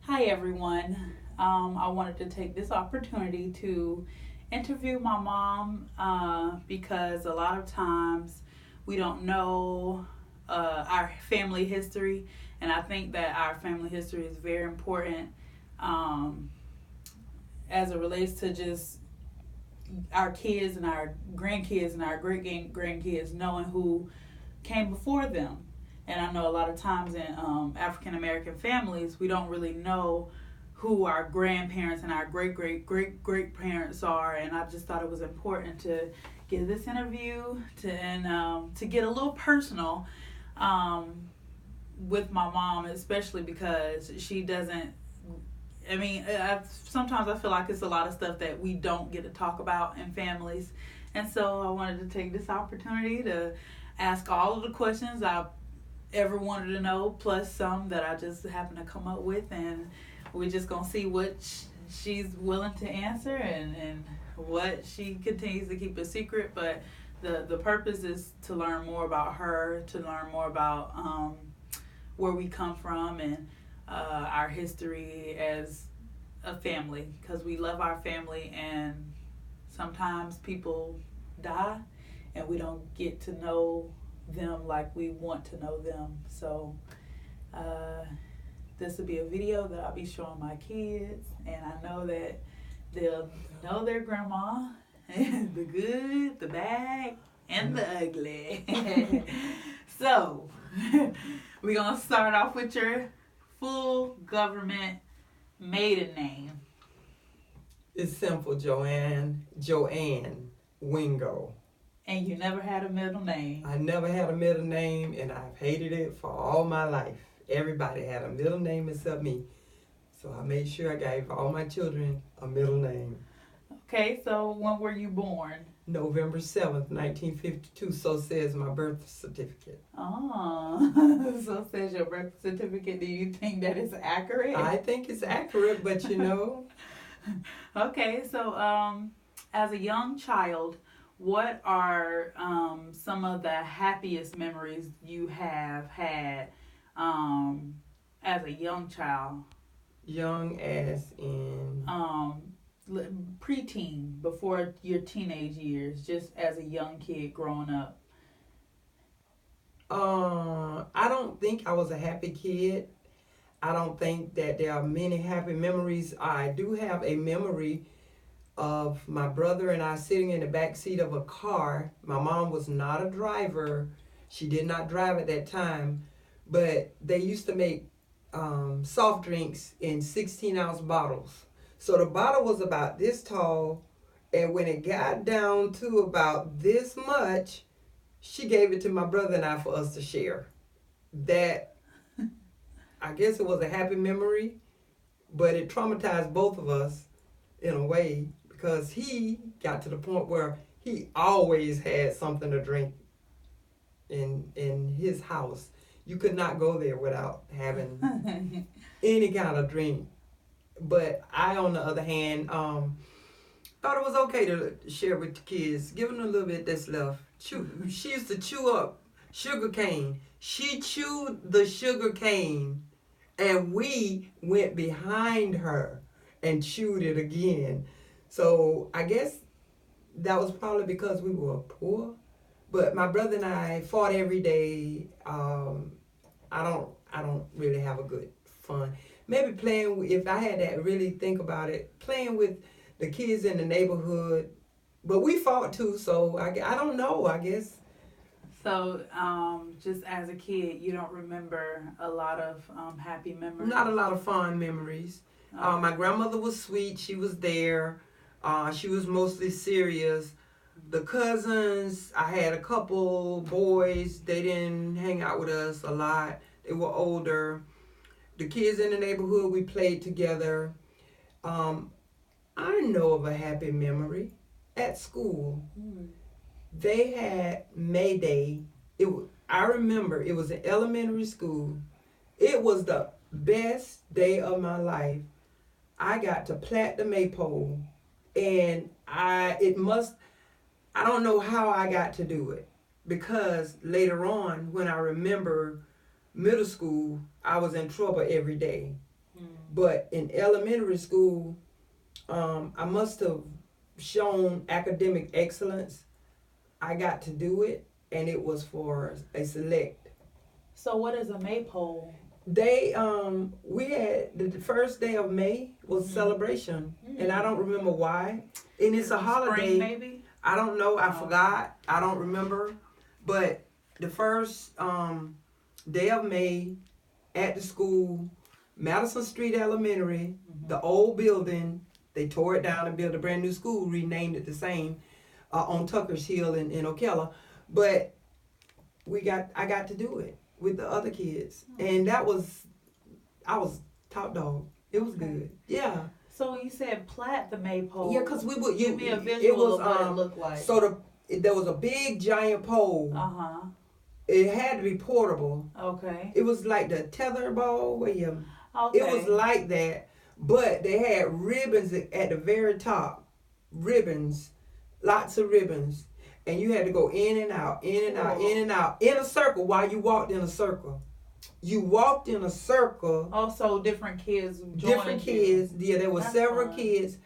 Hi, everyone. I wanted to take this opportunity to interview my mom because a lot of times we don't know our family history, and I think that our family history is very important um, as it relates to just our kids and our grandkids and our great grandkids knowing who came before them. And I know a lot of times in African American families, we don't really know who our grandparents and our great parents are. And I just thought it was important to give this interview to get a little personal um, with my mom, especially because she doesn't. Sometimes I feel like it's a lot of stuff that we don't get to talk about in families, and so I wanted to take this opportunity to ask all of the questions I ever wanted to know, plus some that I just happened to come up with, and we're just gonna see what she's willing to answer and what she continues to keep a secret. But the purpose is to learn more about her, to learn more about where we come from and our history as a family, because we love our family, and sometimes people die and we don't get to know them like we want to know them. So uh, this will be a video that I'll be showing my kids, and I know that they'll know their grandma, the good, the bad, and the ugly. So we're gonna start off with your full government maiden name. It's simple, Joanne. Joanne Wingo. And you never had a middle name. I never had a middle name, and I've hated it for all my life. Everybody had a middle name except me. So I made sure I gave all my children a middle name. Okay, so when were you born? November 7th, 1952, so says my birth certificate. Oh, so says your birth certificate. Do you think that is accurate? I think it's accurate, but you know. Okay, so as a young child, what are some of the happiest memories you have had um, as a young child? Young as in. Preteen, before your teenage years, just as a young kid growing up. I don't think I was a happy kid. I don't think that there are many happy memories. I do have a memory of my brother and I sitting in the back seat of a car. My mom was not a driver. She did not drive at that time, but they used to make soft drinks in 16-ounce bottles. So the bottle was about this tall, and when it got down to about this much, she gave it to my brother and I for us to share. That, I guess it was a happy memory, but it traumatized both of us in a way because he got to the point where he always had something to drink in his house. You could not go there without having any kind of drink. But I, on the other hand, thought it was okay to share with the kids, give them a little bit that's left. She used to chew up sugar cane. She chewed the sugar cane, and we went behind her and chewed it again. So I guess that was probably because we were poor. But my brother and I fought every day. I don't really have a good fun. Maybe playing, if I had to really think about it, playing with the kids in the neighborhood. But we fought too, so I don't know, I guess. So, just as a kid, you don't remember a lot of happy memories? Not a lot of fond memories. My grandmother was sweet. She was there. She was mostly serious. The cousins, I had a couple boys. They didn't hang out with us a lot. They were older. The kids in the neighborhood, we played together. Um, I know of a happy memory at school. They had May Day. I remember it was in elementary school. It was the best day of my life. I got to plait the maypole, and I don't know how I got to do it because later on when I remember middle school, I was in trouble every day. But in elementary school, I must have shown academic excellence. I got to do it, and it was for a select. So what is a maypole? They we had the first day of May was celebration, and I don't remember why. And it's a holiday. Spring, maybe? I don't know. I forgot. I don't remember. But the first day of May at the school, Madison Street Elementary, the old building, they tore it down and built a brand new school, renamed it the same on Tucker's Hill in Ocala. But I got to do it with the other kids, and I was top dog. It was good. Yeah. So you said plat the maypole. Yeah, because we would give me a visual of what it looked like. So there was a big giant pole. It had to be portable. Okay. It was like the tether ball where you. Okay. It was like that, but they had ribbons at the very top. Ribbons, lots of ribbons, and you had to go in and out, in and out, in and out, in a circle while you walked in a circle. You walked in a circle. Also, different kids joined Different kids. Yeah, there were several fun. kids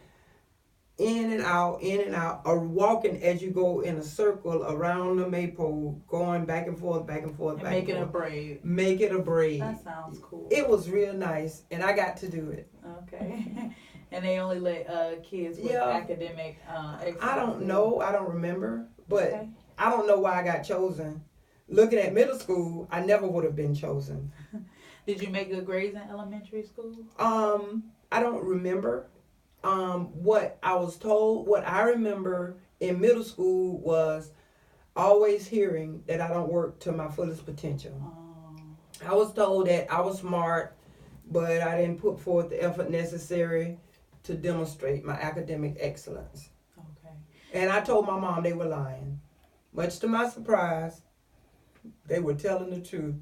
in and out, or walking as you go in a circle around the maypole, going back and forth, back and forth, and back make and it forth. a braid. Make it a braid. That sounds cool. It was real nice, and I got to do it. Okay. And they only let kids with academic excellence. I don't know. I don't remember. But I don't know why I got chosen. Looking at middle school, I never would have been chosen. Did you make good grades in elementary school? I don't remember. What I was told, what I remember in middle school was always hearing that I don't work to my fullest potential. I was told that I was smart, but I didn't put forth the effort necessary to demonstrate my academic excellence. Okay. And I told my mom they were lying. Much to my surprise, they were telling the truth.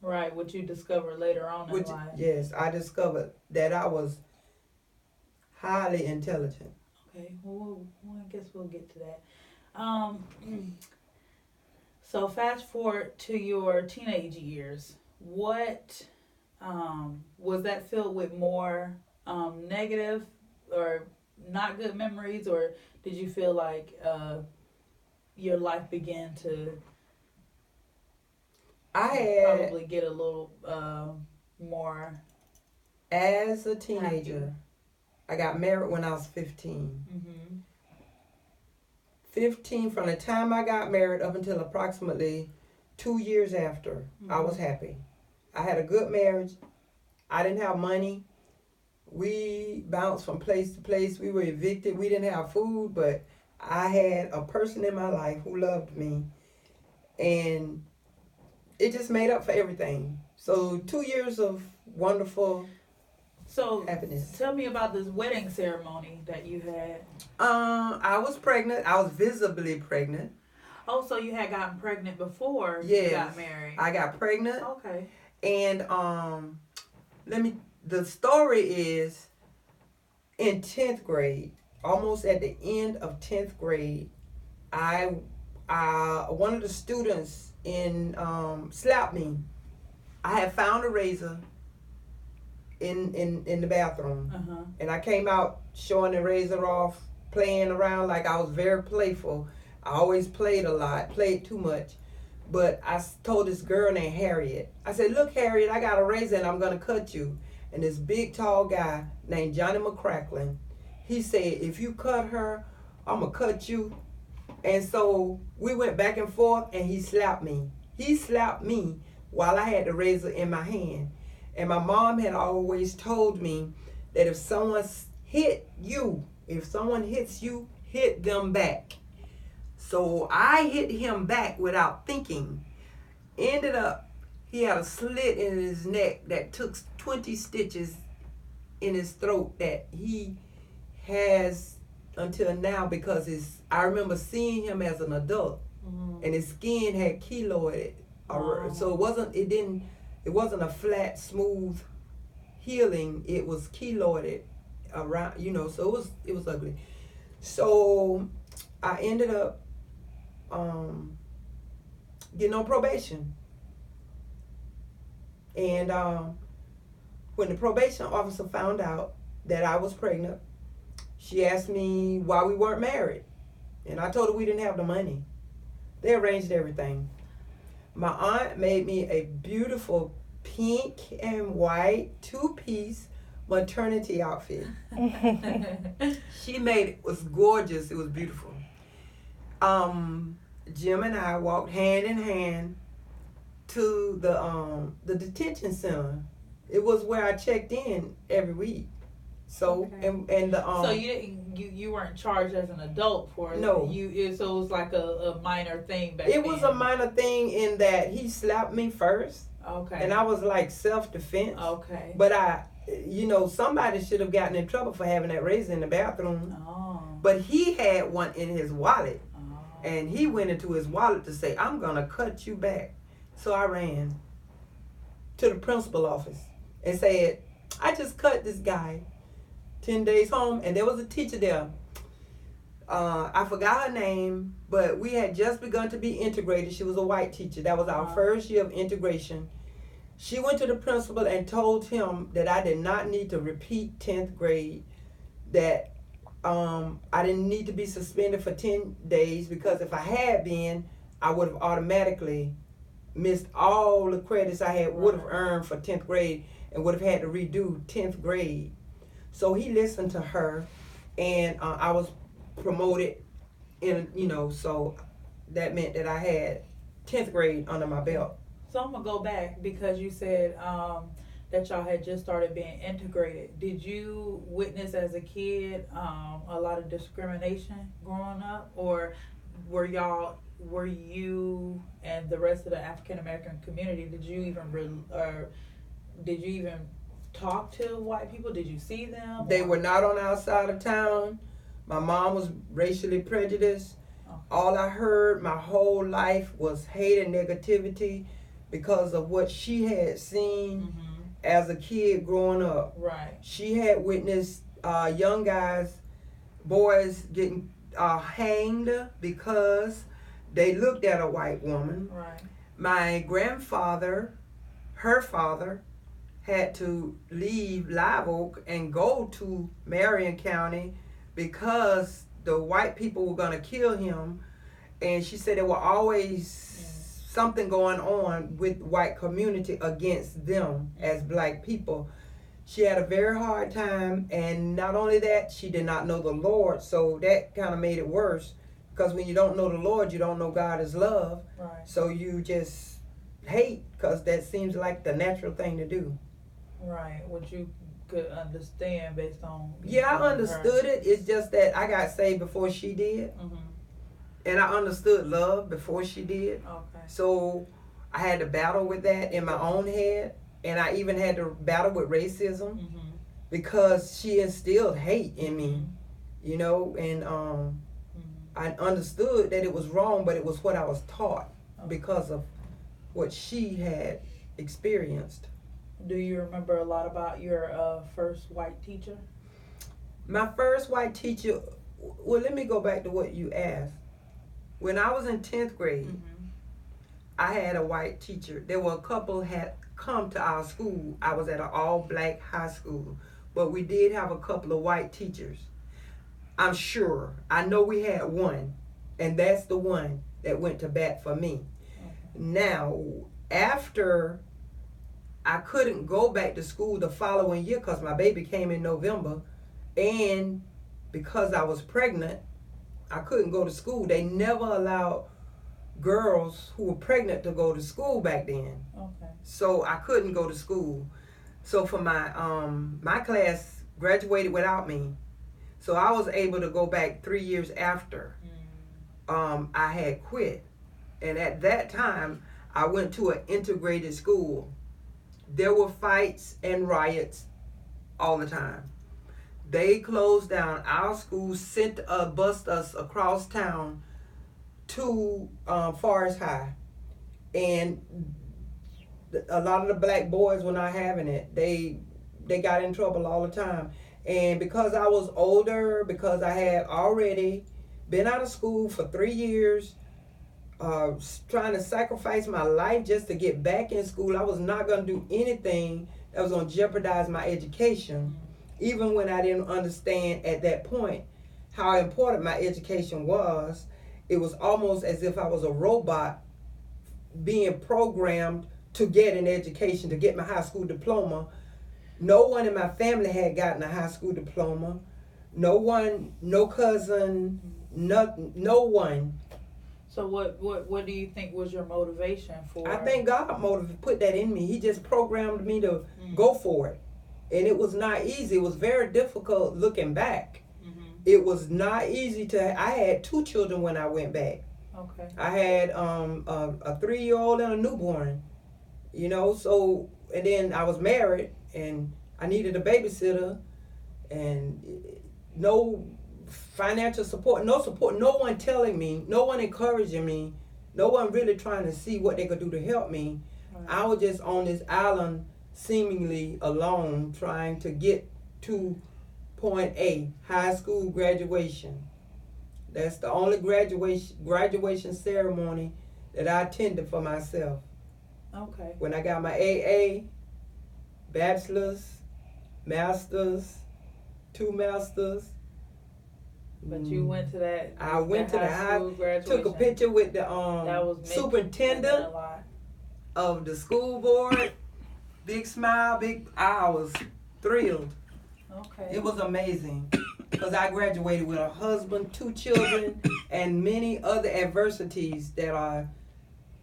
Right, what you discovered later on in life. Yes, I discovered that I was highly intelligent. Okay, well, I guess we'll get to that. So fast forward to your teenage years. What was that filled with more negative or not good memories, or did you feel like your life began to probably get a little more as a teenager happy? I got married when I was 15. 15, from the time I got married up until approximately 2 years after, I was happy. I had a good marriage. I didn't have money. We bounced from place to place. We were evicted. We didn't have food, but I had a person in my life who loved me. And it just made up for everything. So 2 years of wonderful happiness. Tell me about this wedding ceremony that you had. I was pregnant. I was visibly pregnant. Oh, so you had gotten pregnant before you got married. I got pregnant. Okay. And the story is in 10th grade, almost at the end of 10th grade, one of the students slapped me. I had found a razor in the bathroom, and I came out showing the razor off, playing around like I was very playful. I always played a lot, played too much. But I told this girl named Harriet, I said, "Look, Harriet, I got a razor and I'm going to cut you." And this big, tall guy named Johnny McCracklin, he said, "If you cut her, I'm going to cut you." And so we went back and forth, and he slapped me. He slapped me while I had the razor in my hand. And my mom had always told me that if someone hits you, hit them back. So I hit him back without thinking. Ended up, he had a slit in his neck that took 20 stitches in his throat that he has until now, because I remember seeing him as an adult, and his skin had keloided. So it wasn't a flat, smooth healing. It was keloided around, so it was ugly. So I ended up getting on probation. And When the probation officer found out that I was pregnant, she asked me why we weren't married. And I told her we didn't have the money. They arranged everything. My aunt made me a beautiful pink and white two-piece maternity outfit. She made it. Was gorgeous. It was beautiful. Jim and I walked hand in hand to the detention center. It was where I checked in every week. So Okay. and the So you weren't charged as an adult for it. No. So it was like a minor thing back it was then. a minor thing in that he slapped me first, Okay. and I was like self-defense. Okay. But somebody should have gotten in trouble for having that razor in the bathroom. Oh. But he had one in his wallet, Oh. and he went into his wallet to say, "I'm gonna cut you back." So I ran to the principal office and said, "I just cut this guy 10 days home," and there was a teacher there. I forgot her name, but we had just begun to be integrated. She was a white teacher. That was our first year of integration. She went to the principal and told him that I did not need to repeat 10th grade, that I didn't need to be suspended for 10 days, because if I had been, I would have automatically missed all the credits I would have earned for 10th grade and would have had to redo 10th grade. So he listened to her, and I was promoted so that meant that I had 10th grade under my belt. So I'm gonna go back because you said that y'all had just started being integrated. Did you witness as a kid a lot of discrimination growing up, or were you and the rest of the African American community? Did you even talk to white people? Did you see them? They were not on our side of town. My mom was racially prejudiced. Okay. All I heard my whole life was hate and negativity because of what she had seen Mm-hmm. as a kid growing up. Right. She had witnessed young guys, boys getting hanged because they looked at a white woman. Right. My grandfather, her father, had to leave Live Oak and go to Marion County because the white people were going to kill him. And she said there were always something going on with white community against them as black people. She had a very hard time, and not only that, she did not know the Lord, so that kind of made it worse, because when you don't know the Lord, you don't know God is love. Right. So you just hate, because that seems like the natural thing to do. Right. What you could understand based on. Yeah, I understood it. It's just that I got saved before she did. Mm-hmm. And I understood love before she did. Okay. So I had to battle with that in my own head. And I even had to battle with racism Mm-hmm. because she instilled hate in me, and Mm-hmm. I understood that it was wrong, but it was what I was taught because of what she had experienced. Do you remember a lot about your first white teacher? My first white teacher, well, let me go back to what you asked. When I was in 10th grade, Mm-hmm. I had a white teacher. There were a couple had come to our school. I was at an all-black high school, but we did have a couple of white teachers. I'm sure. I know we had one, and that's the one that went to bat for me. Okay. Now, after I couldn't go back to school the following year because my baby came in November, and because I was pregnant, I couldn't go to school. They never allowed girls who were pregnant to go to school back then. Okay. So I couldn't go to school. So for my class graduated without me. So I was able to go back 3 years after I had quit. And at that time, I went to an integrated school. There were fights and riots all the time. They closed down our school, bused us across town to Forest High. And a lot of the black boys were not having it. They got in trouble all the time. And because I was older, because I had already been out of school for 3 years, trying to sacrifice my life just to get back in school, I was not going to do anything that was going to jeopardize my education, even when I didn't understand at that point how important my education was. It was almost as if I was a robot being programmed to get an education, to get my high school diploma. No one in my family had gotten a high school diploma. No one, no cousin, no one. So what do you think was your motivation for? I think God put that in me. He just programmed me to go for it. And it was not easy. It was very difficult looking back. It was not easy I had 2 children when I went back. Okay. I had a 3-year-old and a newborn. You know, so, and then I was married and I needed a babysitter and no financial support, no one telling me, no one encouraging me, no one really trying to see what they could do to help me. Right. I was just on this island seemingly alone trying to get to point A, high school graduation. That's the only graduation ceremony that I attended for myself. Okay. When I got my AA, bachelor's, master's, 2 masters. But you went to that. I went to the high school graduation. Took a picture with the superintendent of the school board. Big smile, I was thrilled. Okay. It was amazing because I graduated with a husband, 2 children, and many other adversities that are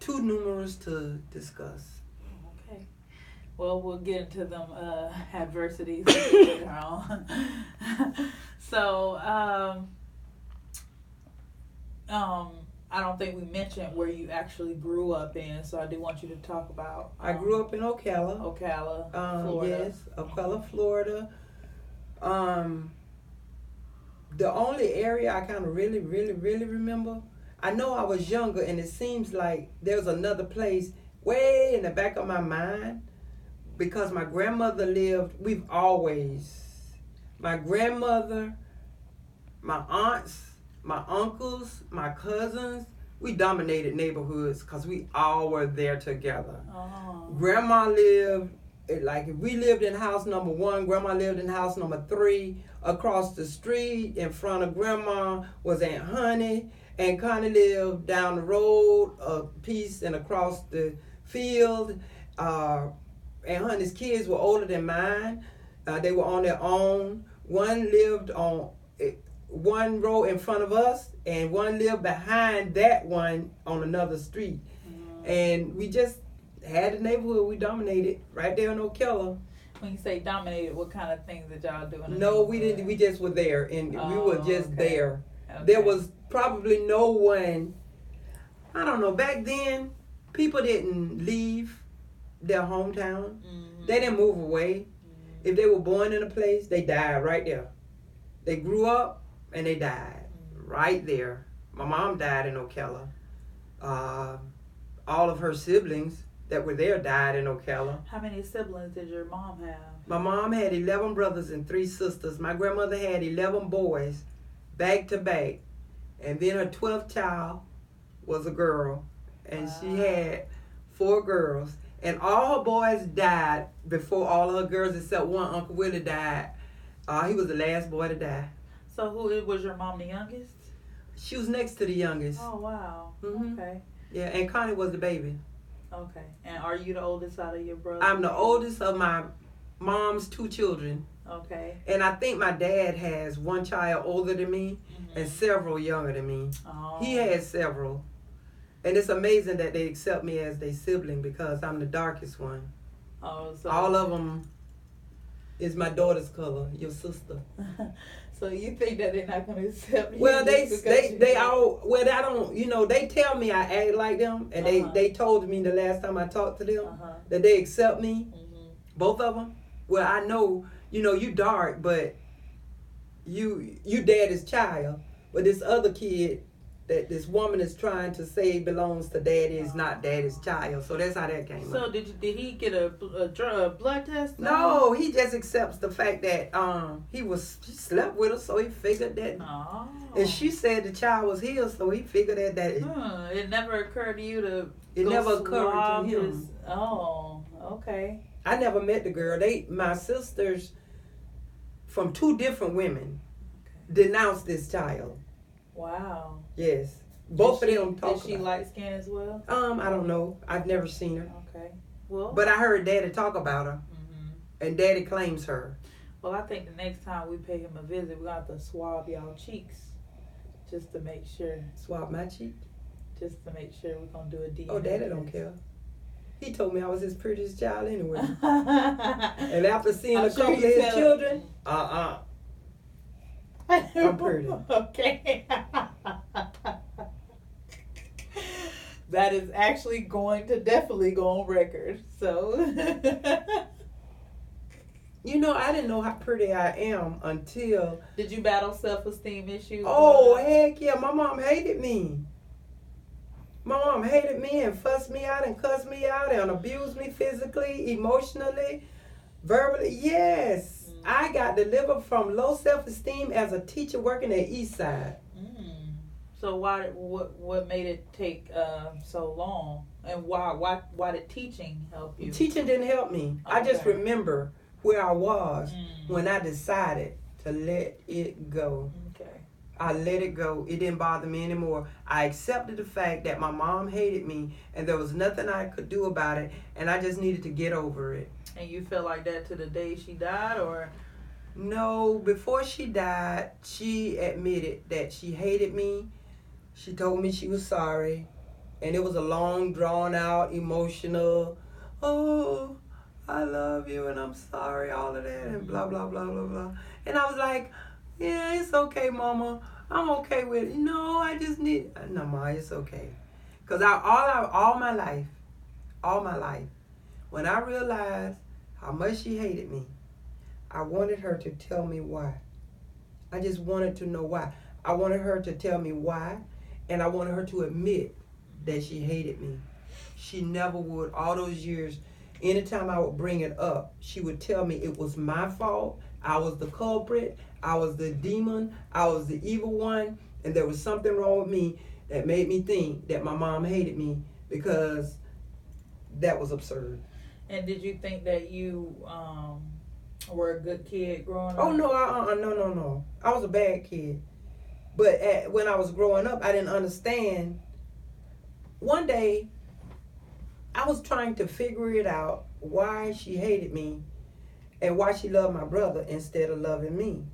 too numerous to discuss. Okay. Well, we'll get into them adversities later on. So, I don't think we mentioned where you actually grew up in, so I do want you to talk about. I grew up in Ocala. Florida. Yes, Ocala, Florida. The only area I kind of really remember, I know I was younger, and it seems like there's another place way in the back of my mind, because my grandmother lived, my grandmother, my aunts, my uncles, my cousins, we dominated neighborhoods because we all were there together. Oh. Grandma lived, like if we lived in house number 1, Grandma lived in house number 3. Across the street in front of Grandma was Aunt Honey. Aunt Connie lived down the road a piece and across the field. Aunt Honey's kids were older than mine. They were on their own. One lived on one row in front of us, and one lived behind that one on another street. And we just had the neighborhood. We dominated right there in Ocala. When you say dominated, what kind of things did y'all do? No, we didn't. We just were there, and we were just there. Okay. There was probably no one. I don't know. Back then, people didn't leave their hometown. They didn't move away. If they were born in a place, they died right there. They grew up and they died right there. My mom died in Ocala. All of her siblings that were there died in Ocala. How many siblings did your mom have? My mom had 11 brothers and 3 sisters. My grandmother had 11 boys, back to back. And then her 12th child was a girl. And she had 4 girls. And all her boys died before all of her girls, except one. Uncle Willie died. He was the last boy to die. So who was your mom, the youngest? She was next to the youngest. Oh, wow. Mm-hmm. Okay. Yeah, and Connie was the baby. Okay. And are you the oldest out of your brothers? I'm the oldest of my mom's 2 children. Okay. And I think my dad has 1 child older than me and several younger than me. Oh. He has several. And it's amazing that they accept me as their sibling because I'm the darkest one. Oh, so all of them is my daughter's color, your sister. So you think that they're not going to accept you? Well, they I don't, they tell me I act like them, and they told me the last time I talked to them that they accept me, both of them. Well, I know, you dark, but you daddy's child, but this other kid that this woman is trying to say belongs to daddy is not daddy's child. So that's how that came up. So did he get a blood test? No, he just accepts the fact that he slept with her, so he figured that. Oh. And she said the child was his, so he figured that. It never occurred to you to. It never occurred to him. Oh, okay. I never met the girl. My sisters from 2 different women denounced this child. Wow. Yes. Both of them talk Is she light skinned as well? I don't know. I've never seen her. Okay. Well. But I heard Daddy talk about her. And Daddy claims her. Well, I think the next time we pay him a visit, we're going to have to swab y'all cheeks. Just to make sure. Swab my cheek? Just to make sure we're going to do a DNA. Oh, Daddy don't care. He told me I was his prettiest child anyway. And after seeing a couple of his children, I'm pretty. Okay. That is actually going to definitely go on record. So. You know, I didn't know how pretty I am until... Did you battle self-esteem issues? Oh, heck yeah. My mom hated me. My mom hated me and fussed me out and cussed me out and abused me physically, emotionally, verbally. Yes. I got delivered from low self-esteem as a teacher working at Eastside. So what made it take so long? And why did teaching help you? Teaching didn't help me. Okay. I just remember where I was when I decided to let it go. Okay. I let it go. It didn't bother me anymore. I accepted the fact that my mom hated me and there was nothing I could do about it, and I just needed to get over it. And you felt like that to the day she died, or? No, before she died, she admitted that she hated me. She told me she was sorry, and it was a long, drawn out, emotional, oh, I love you and I'm sorry, all of that, and blah, blah, blah, blah, blah. And I was like, yeah, it's okay, Mama. I'm okay with it. No, I just need, no, Ma, it's okay. Because all my life, when I realized how much she hated me, I wanted her to tell me why. I just wanted to know why. I wanted her to tell me why, and I wanted her to admit that she hated me. She never would. All those years, anytime I would bring it up, she would tell me it was my fault. I was the culprit. I was the demon. I was the evil one. And there was something wrong with me that made me think that my mom hated me, because that was absurd. And did you think that you were a good kid growing up? Oh, no, no. I was a bad kid. But when I was growing up, I didn't understand. One day, I was trying to figure it out, why she hated me and why she loved my brother instead of loving me.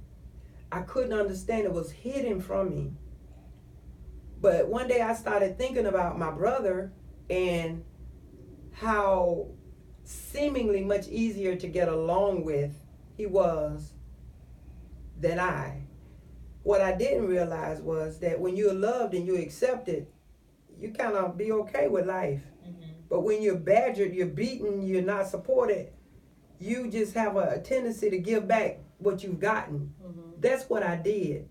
I couldn't understand. It was hidden from me. But one day I started thinking about my brother and how seemingly much easier to get along with he was than I. What I didn't realize was that when you're loved and you're accepted, you kind of be okay with life. But when you're badgered, you're beaten, you're not supported, you just have a tendency to give back what you've gotten. That's what I did.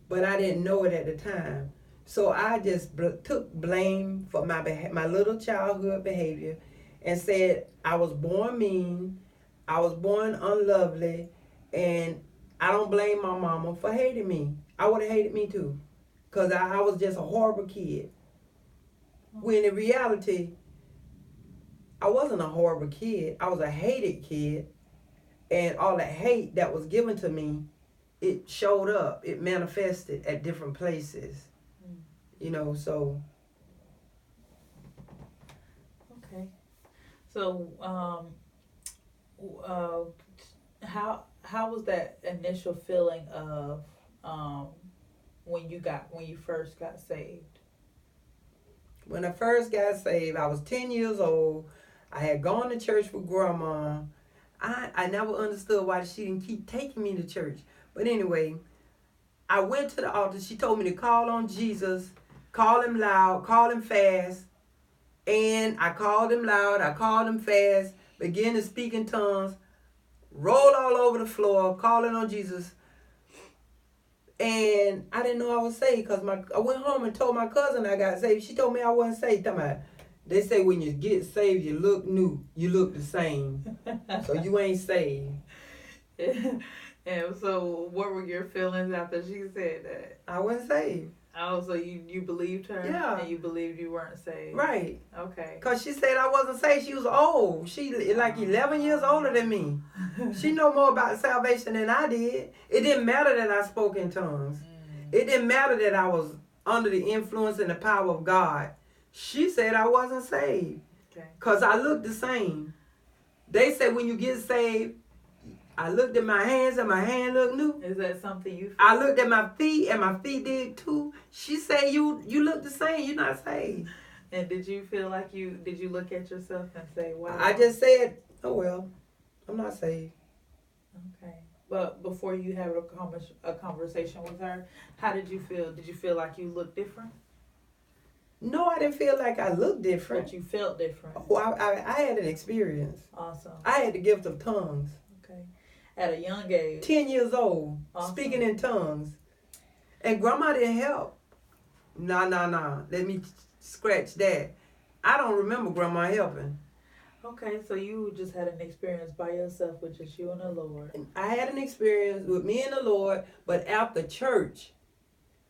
But I didn't know it at the time. So I just took blame for my little childhood behavior and said I was born mean, I was born unlovely, and I don't blame my mama for hating me. I would have hated me too, because I was just a horrible kid. When in reality, I wasn't a horrible kid. I was a hated kid. And all that hate that was given to me, it showed up. It manifested at different places. You know, so. Okay. So, how was that initial feeling of when you first got saved? When I first got saved, I was 10 years old. I had gone to church with Grandma. I never understood why she didn't keep taking me to church. But anyway, I went to the altar. She told me to call on Jesus, call him loud, call him fast. And I called him loud, I called him fast, began to speak in tongues, rolled all over the floor, calling on Jesus. And I didn't know I was saved because I went home and told my cousin I got saved. She told me I wasn't saved. They say when you get saved, you look new. You look the same. So you ain't saved. And so what were your feelings after she said that? I wasn't saved. Oh, so you believed her? Yeah. And you believed you weren't saved? Right. Okay. Because she said I wasn't saved. She was old. She like 11 years older than me. She know more about salvation than I did. It didn't matter that I spoke in tongues. It didn't matter that I was under the influence and the power of God. She said I wasn't saved. Okay. Because I looked the same. They said when you get saved, I looked at my hands and my hand looked new. Is that something you feel? I looked at my feet and my feet did too. She said you look the same. You're not saved. And did you feel like did you look at yourself and say, wow? I just said, oh well, I'm not saved. Okay. But before you had a conversation with her, how did you feel? Did you feel like you looked different? No, I didn't feel like I looked different. But you felt different. Oh, I had an experience. Awesome. I had the gift of tongues. Okay. At a young age. 10 years old, Awesome. speaking in tongues. And grandma didn't help. Nah. Let me scratch that. I don't remember grandma helping. Okay, so you just had an experience by yourself with just you and the Lord. I had an experience with me and the Lord, but after church,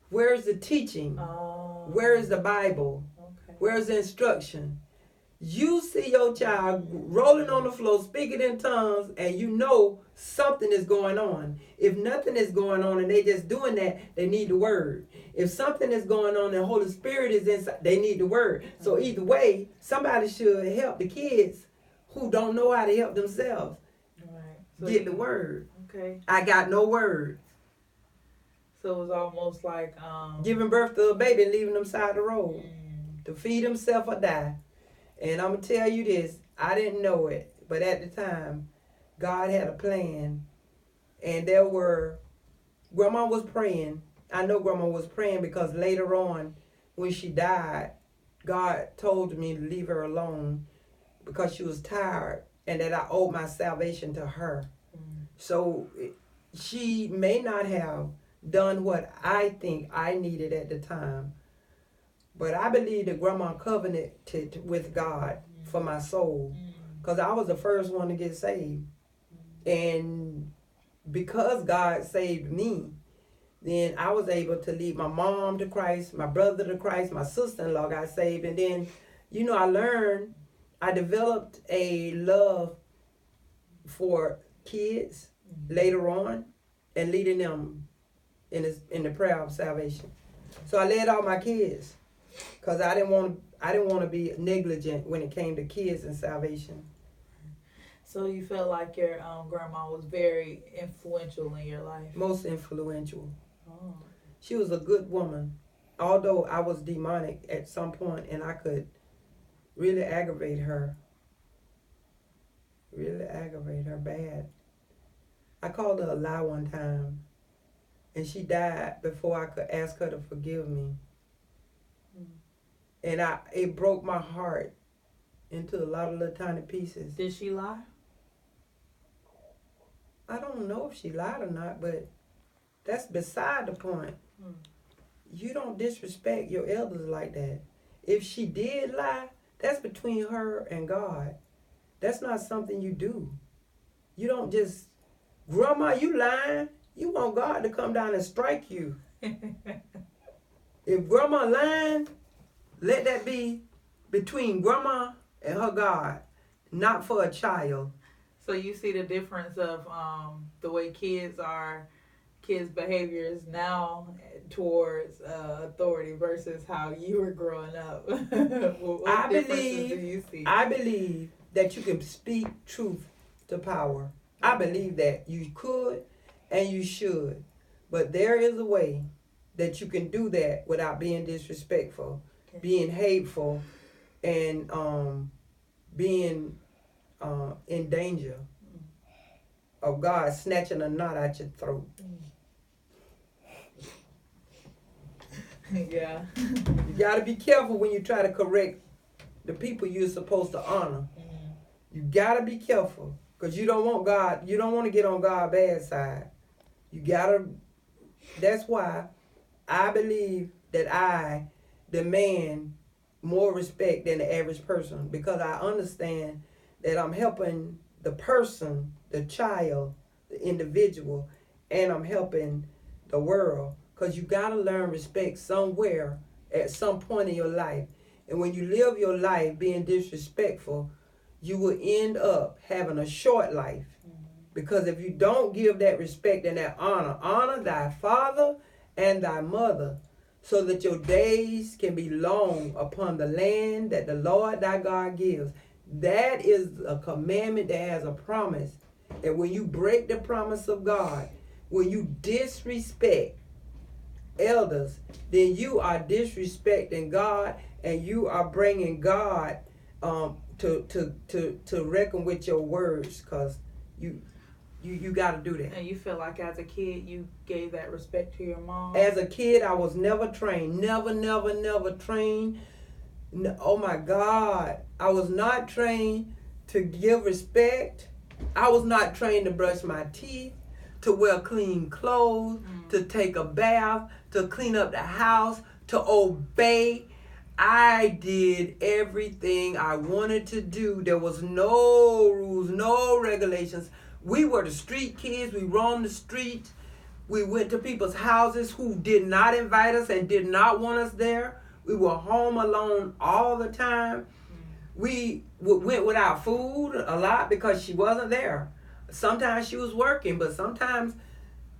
where's the teaching? Oh. Where is the Bible? Okay. Where's the instruction? You see your child rolling on the floor, speaking in tongues, and you know something is going on. If nothing is going on and they just doing that, they need the word. If something is going on and the Holy Spirit is inside, they need the word. So either way, somebody should help the kids who don't know how to help themselves Right. So get the word. Okay. I got no word. So it was almost like Giving birth to a baby and leaving them side of the road to feed himself or die. And I'm going to tell you this, I didn't know it, but at the time, God had a plan. And Grandma was praying. I know Grandma was praying because later on, when she died, God told me to leave her alone because she was tired and that I owed my salvation to her. So she may not have done what I think I needed at the time. But I believe that Grandma covenanted with God for my soul. Because I was the first one to get saved. And because God saved me, then I was able to lead my mom to Christ, my brother to Christ, my sister-in-law got saved. And then, I developed a love for kids later on and leading them in the prayer of salvation. So I led all my kids. Because I didn't want to be negligent when it came to kids and salvation. So you felt like your grandma was very influential in your life? Most influential. Oh. She was a good woman. Although I was demonic at some point and I could really aggravate her. Really aggravate her bad. I called her a lie one time. And she died before I could ask her to forgive me. And it broke my heart into a lot of little tiny pieces. Did she lie? I don't know if she lied or not, but that's beside the point. You don't disrespect your elders like that. If she did lie, that's between her and God. That's not something you do. You don't just, Grandma, you lying. You want God to come down and strike you. If Grandma lying, let that be between Grandma and her God, not for a child. So you see the difference of the way kids' behaviors now towards authority versus how you were growing up. What differences do you see? I believe that you can speak truth to power. I believe that you could and you should. But there is a way that you can do that without being disrespectful, being hateful, and being in danger of God snatching a knot out your throat. Yeah. You got to be careful when you try to correct the people you're supposed to honor. You got to be careful because you don't want to get on God's bad side. You got to, that's why I believe that I demand more respect than the average person because I understand that I'm helping the person, the child, the individual, and I'm helping the world Because you got to learn respect somewhere at some point in your life. And when you live your life being disrespectful, you will end up having a short life. Because if you don't give that respect and that honor, honor thy father and thy mother, so that your days can be long upon the land that the Lord thy God gives. That is a commandment that has a promise. And when you break the promise of God, when you disrespect elders, then you are disrespecting God, and you are bringing God to reckon with your words, because you got to do that. And you feel like as a kid you gave that respect to your mom? As a kid, I was never trained. Never trained. No, oh my God. I was not trained to give respect. I was not trained to brush my teeth, to wear clean clothes, to take a bath, to clean up the house, to obey. I did everything I wanted to do. There was no rules, no regulations. We were the street kids. We roamed the streets. We went to people's houses who did not invite us and did not want us there. We were home alone all the time. We went without food a lot because she wasn't there. Sometimes she was working, but sometimes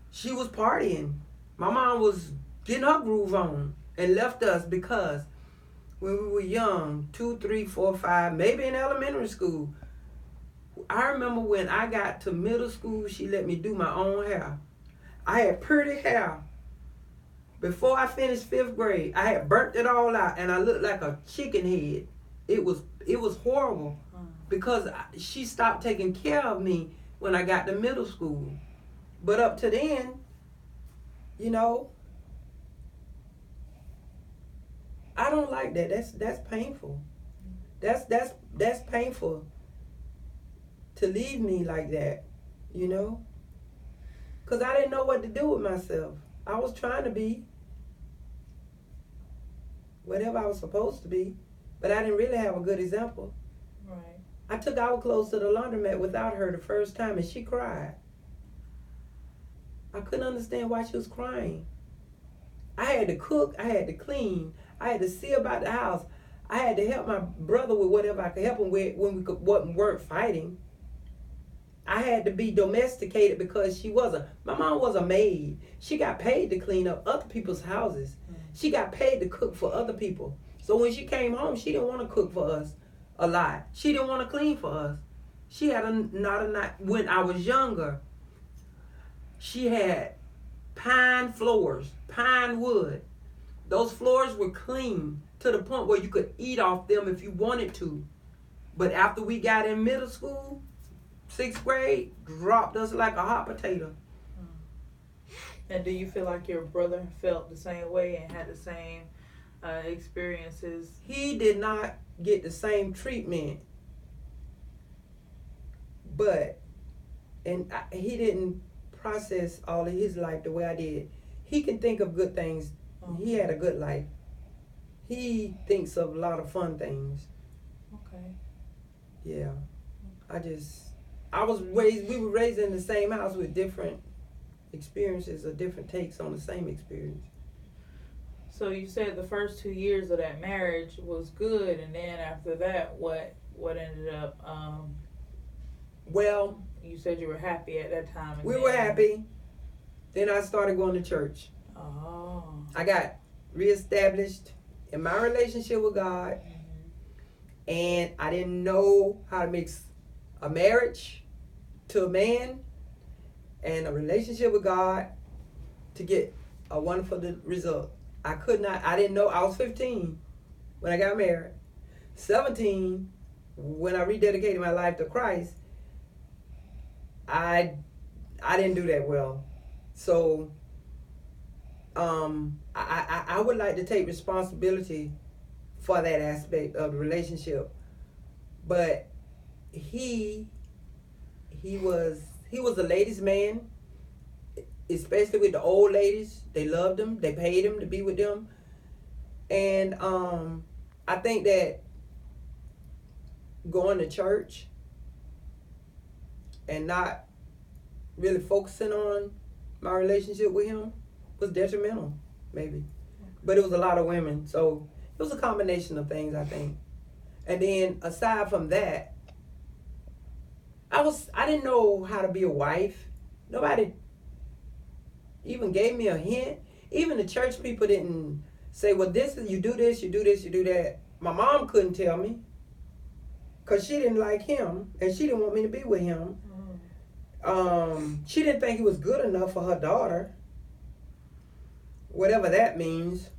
she was partying. My mom was getting her groove on and left us because when we were young, 2, 3, 4, 5, maybe in elementary school, I remember when I got to middle school, she let me do my own hair. I had pretty hair. Before I finished 5th grade, I had burnt it all out, and I looked like a chicken head. It was horrible because she stopped taking care of me when I got to middle school. But up to then, you know, I don't like that. That's painful. That's painful to leave me like that, you know? Because I didn't know what to do with myself. I was trying to be whatever I was supposed to be, but I didn't really have a good example. Right. I took our clothes to the laundromat without her the first time, and she cried. I couldn't understand why she was crying. I had to cook, I had to clean, I had to see about the house. I had to help my brother with whatever I could help him with when we weren't fighting. I had to be domesticated because she wasn't. My mom was a maid. She got paid to clean up other people's houses. She got paid to cook for other people. So when she came home, she didn't want to cook for us a lot. She didn't want to clean for us. She had when I was younger, she had pine floors, pine wood. Those floors were clean to the point where you could eat off them if you wanted to. But after we got in middle school, 6th grade, dropped us like a hot potato. And do you feel like your brother felt the same way and had the same experiences? He did not get the same treatment, but he didn't process all of his life the way I did. He can think of good things. He had a good life. He thinks of a lot of fun things. Okay. Yeah. We were raised in the same house with different experiences or different takes on the same experience. So you said the first 2 years of that marriage was good, and then after that, what ended up? Well, you said you were happy at that time. We were happy. Then I started going to church. Oh. I got reestablished in my relationship with God, and I didn't know how to mix a marriage to a man and a relationship with God to get a wonderful result. I didn't know. I was 15 when I got married. 17 when I rededicated my life to Christ. I didn't do that well. So I would like to take responsibility for that aspect of the relationship. But he was a ladies' man, especially with the old ladies. They loved him. They paid him to be with them. And I think that going to church and not really focusing on my relationship with him was detrimental, maybe. But it was a lot of women, so it was a combination of things, I think. And then aside from that, I didn't know how to be a wife. Nobody even gave me a hint. Even the church people didn't say, well, this is, you do this, you do this, you do that. My mom couldn't tell me because she didn't like him and she didn't want me to be with him. She didn't think he was good enough for her daughter, whatever that means.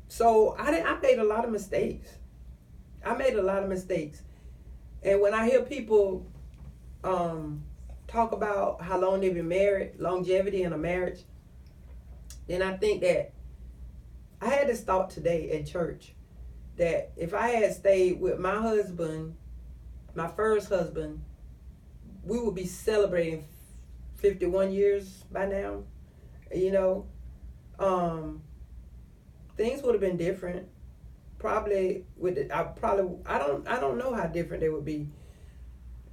So I made a lot of mistakes. And when I hear people talk about how long they've been married, longevity in a marriage, then I think that I had this thought today at church that if I had stayed with my husband, my first husband, we would be celebrating 51 years by now. You know, things would have been different. I don't know how different they would be.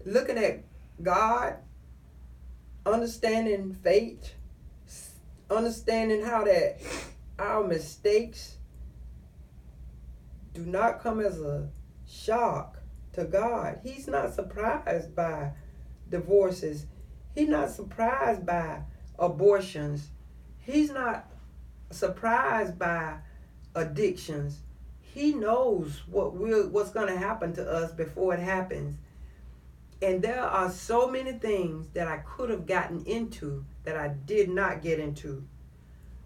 Looking at God, understanding fate, understanding how that our mistakes do not come as a shock to God. He's not surprised by divorces. He's not surprised by abortions. He's not surprised by addictions. He knows what's going to happen to us before it happens. And there are so many things that I could have gotten into that I did not get into.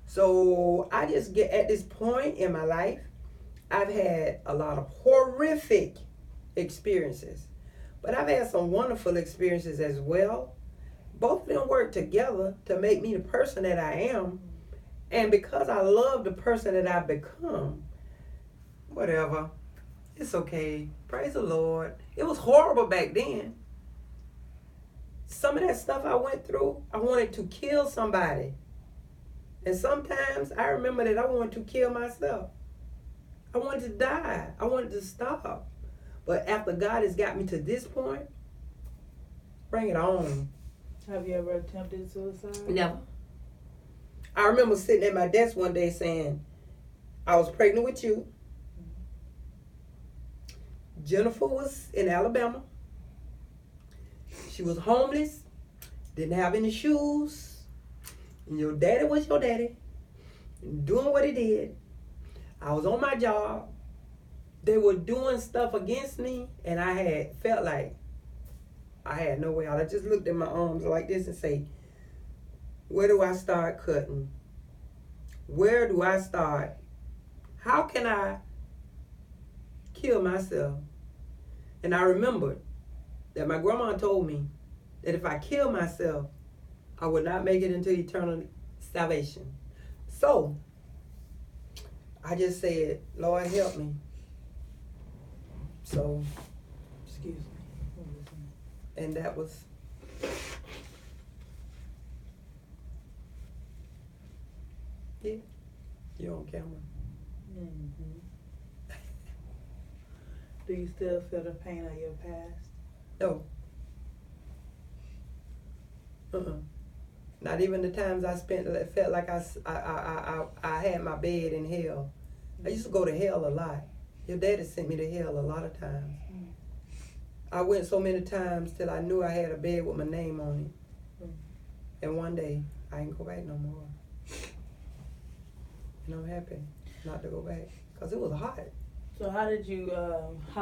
So I just get at this point in my life, I've had a lot of horrific experiences, but I've had some wonderful experiences as well. Both of them work together to make me the person that I am. And because I love the person that I've become, whatever, it's okay. Praise the Lord. It was horrible back then. Some of that stuff I went through, I wanted to kill somebody. And sometimes I remember that I wanted to kill myself. I wanted to die. I wanted to stop. But after God has got me to this point, bring it on. Have you ever attempted suicide? Never. I remember sitting at my desk one day saying, I was pregnant with you. Jennifer was in Alabama. She was homeless, didn't have any shoes. And your daddy was your daddy, doing what he did. I was on my job. They were doing stuff against me, and I had felt like I had no way out. I just looked at my arms like this and say, where do I start cutting? Where do I start? How can I kill myself? And I remembered that my grandma told me that if I kill myself, I would not make it into eternal salvation. So I just said, Lord, help me. So, Excuse me. and that was, yeah, you're on camera. Mm-hmm. Do you still feel the pain of your past? No. Not even the times I spent that felt like I had my bed in hell. I used to go to hell a lot. Your daddy sent me to hell a lot of times. I went so many times till I knew I had a bed with my name on it. And one day, I ain't go back no more. And I'm happy not to go back because it was hot. So how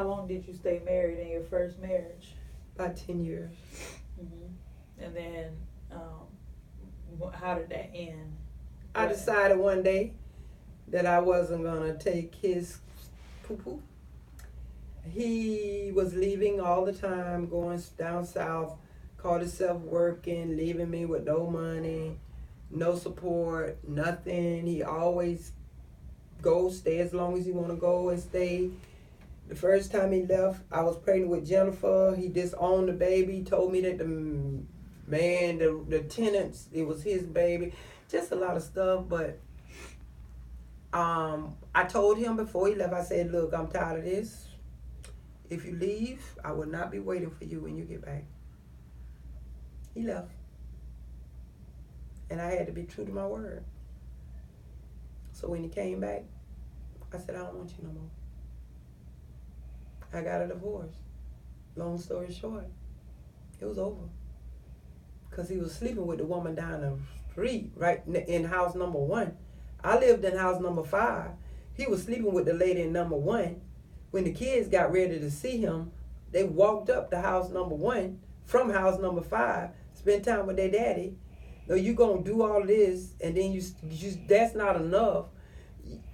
long did you stay married in your first marriage? About 10 years. Mm-hmm. And then, how did that end? I decided one day that I wasn't going to take his poo-poo. He was leaving all the time, going down south, called himself working, leaving me with no money, no support, nothing. He always stay as long as you want to go and stay. The first time he left, I was pregnant with Jennifer. He disowned the baby, told me that the tenants, it was his baby. Just a lot of stuff, but I told him before he left, I said, look, I'm tired of this. If you leave, I will not be waiting for you when you get back. He left. And I had to be true to my word. So when he came back, I said, I don't want you no more. I got a divorce. Long story short, it was over. Because he was sleeping with the woman down the street, right in house number 1. I lived in house number 5. He was sleeping with the lady in number 1. When the kids got ready to see him, they walked up to house number 1 from house number 5, spend time with their daddy. No, you gonna do all this, and then you that's not enough.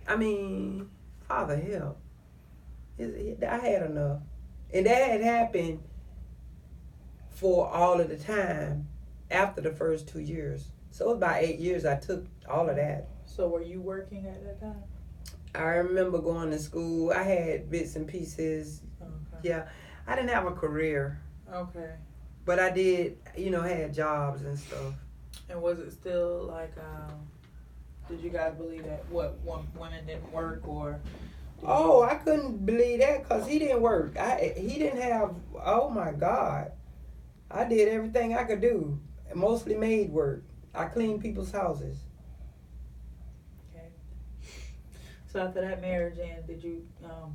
I mean, Father help. I had enough. And that had happened for all of the time after the first 2 years. So it was about 8 years I took all of that. So were you working at that time? I remember going to school. I had bits and pieces. Okay. Yeah. I didn't have a career. Okay. But I did, had jobs and stuff. And was it still like, did you guys believe that women didn't work or? Oh, I couldn't believe that because he didn't work. He didn't have, oh my God. I did everything I could do. Mostly maid work. I cleaned people's houses. Okay. So after that marriage, and did you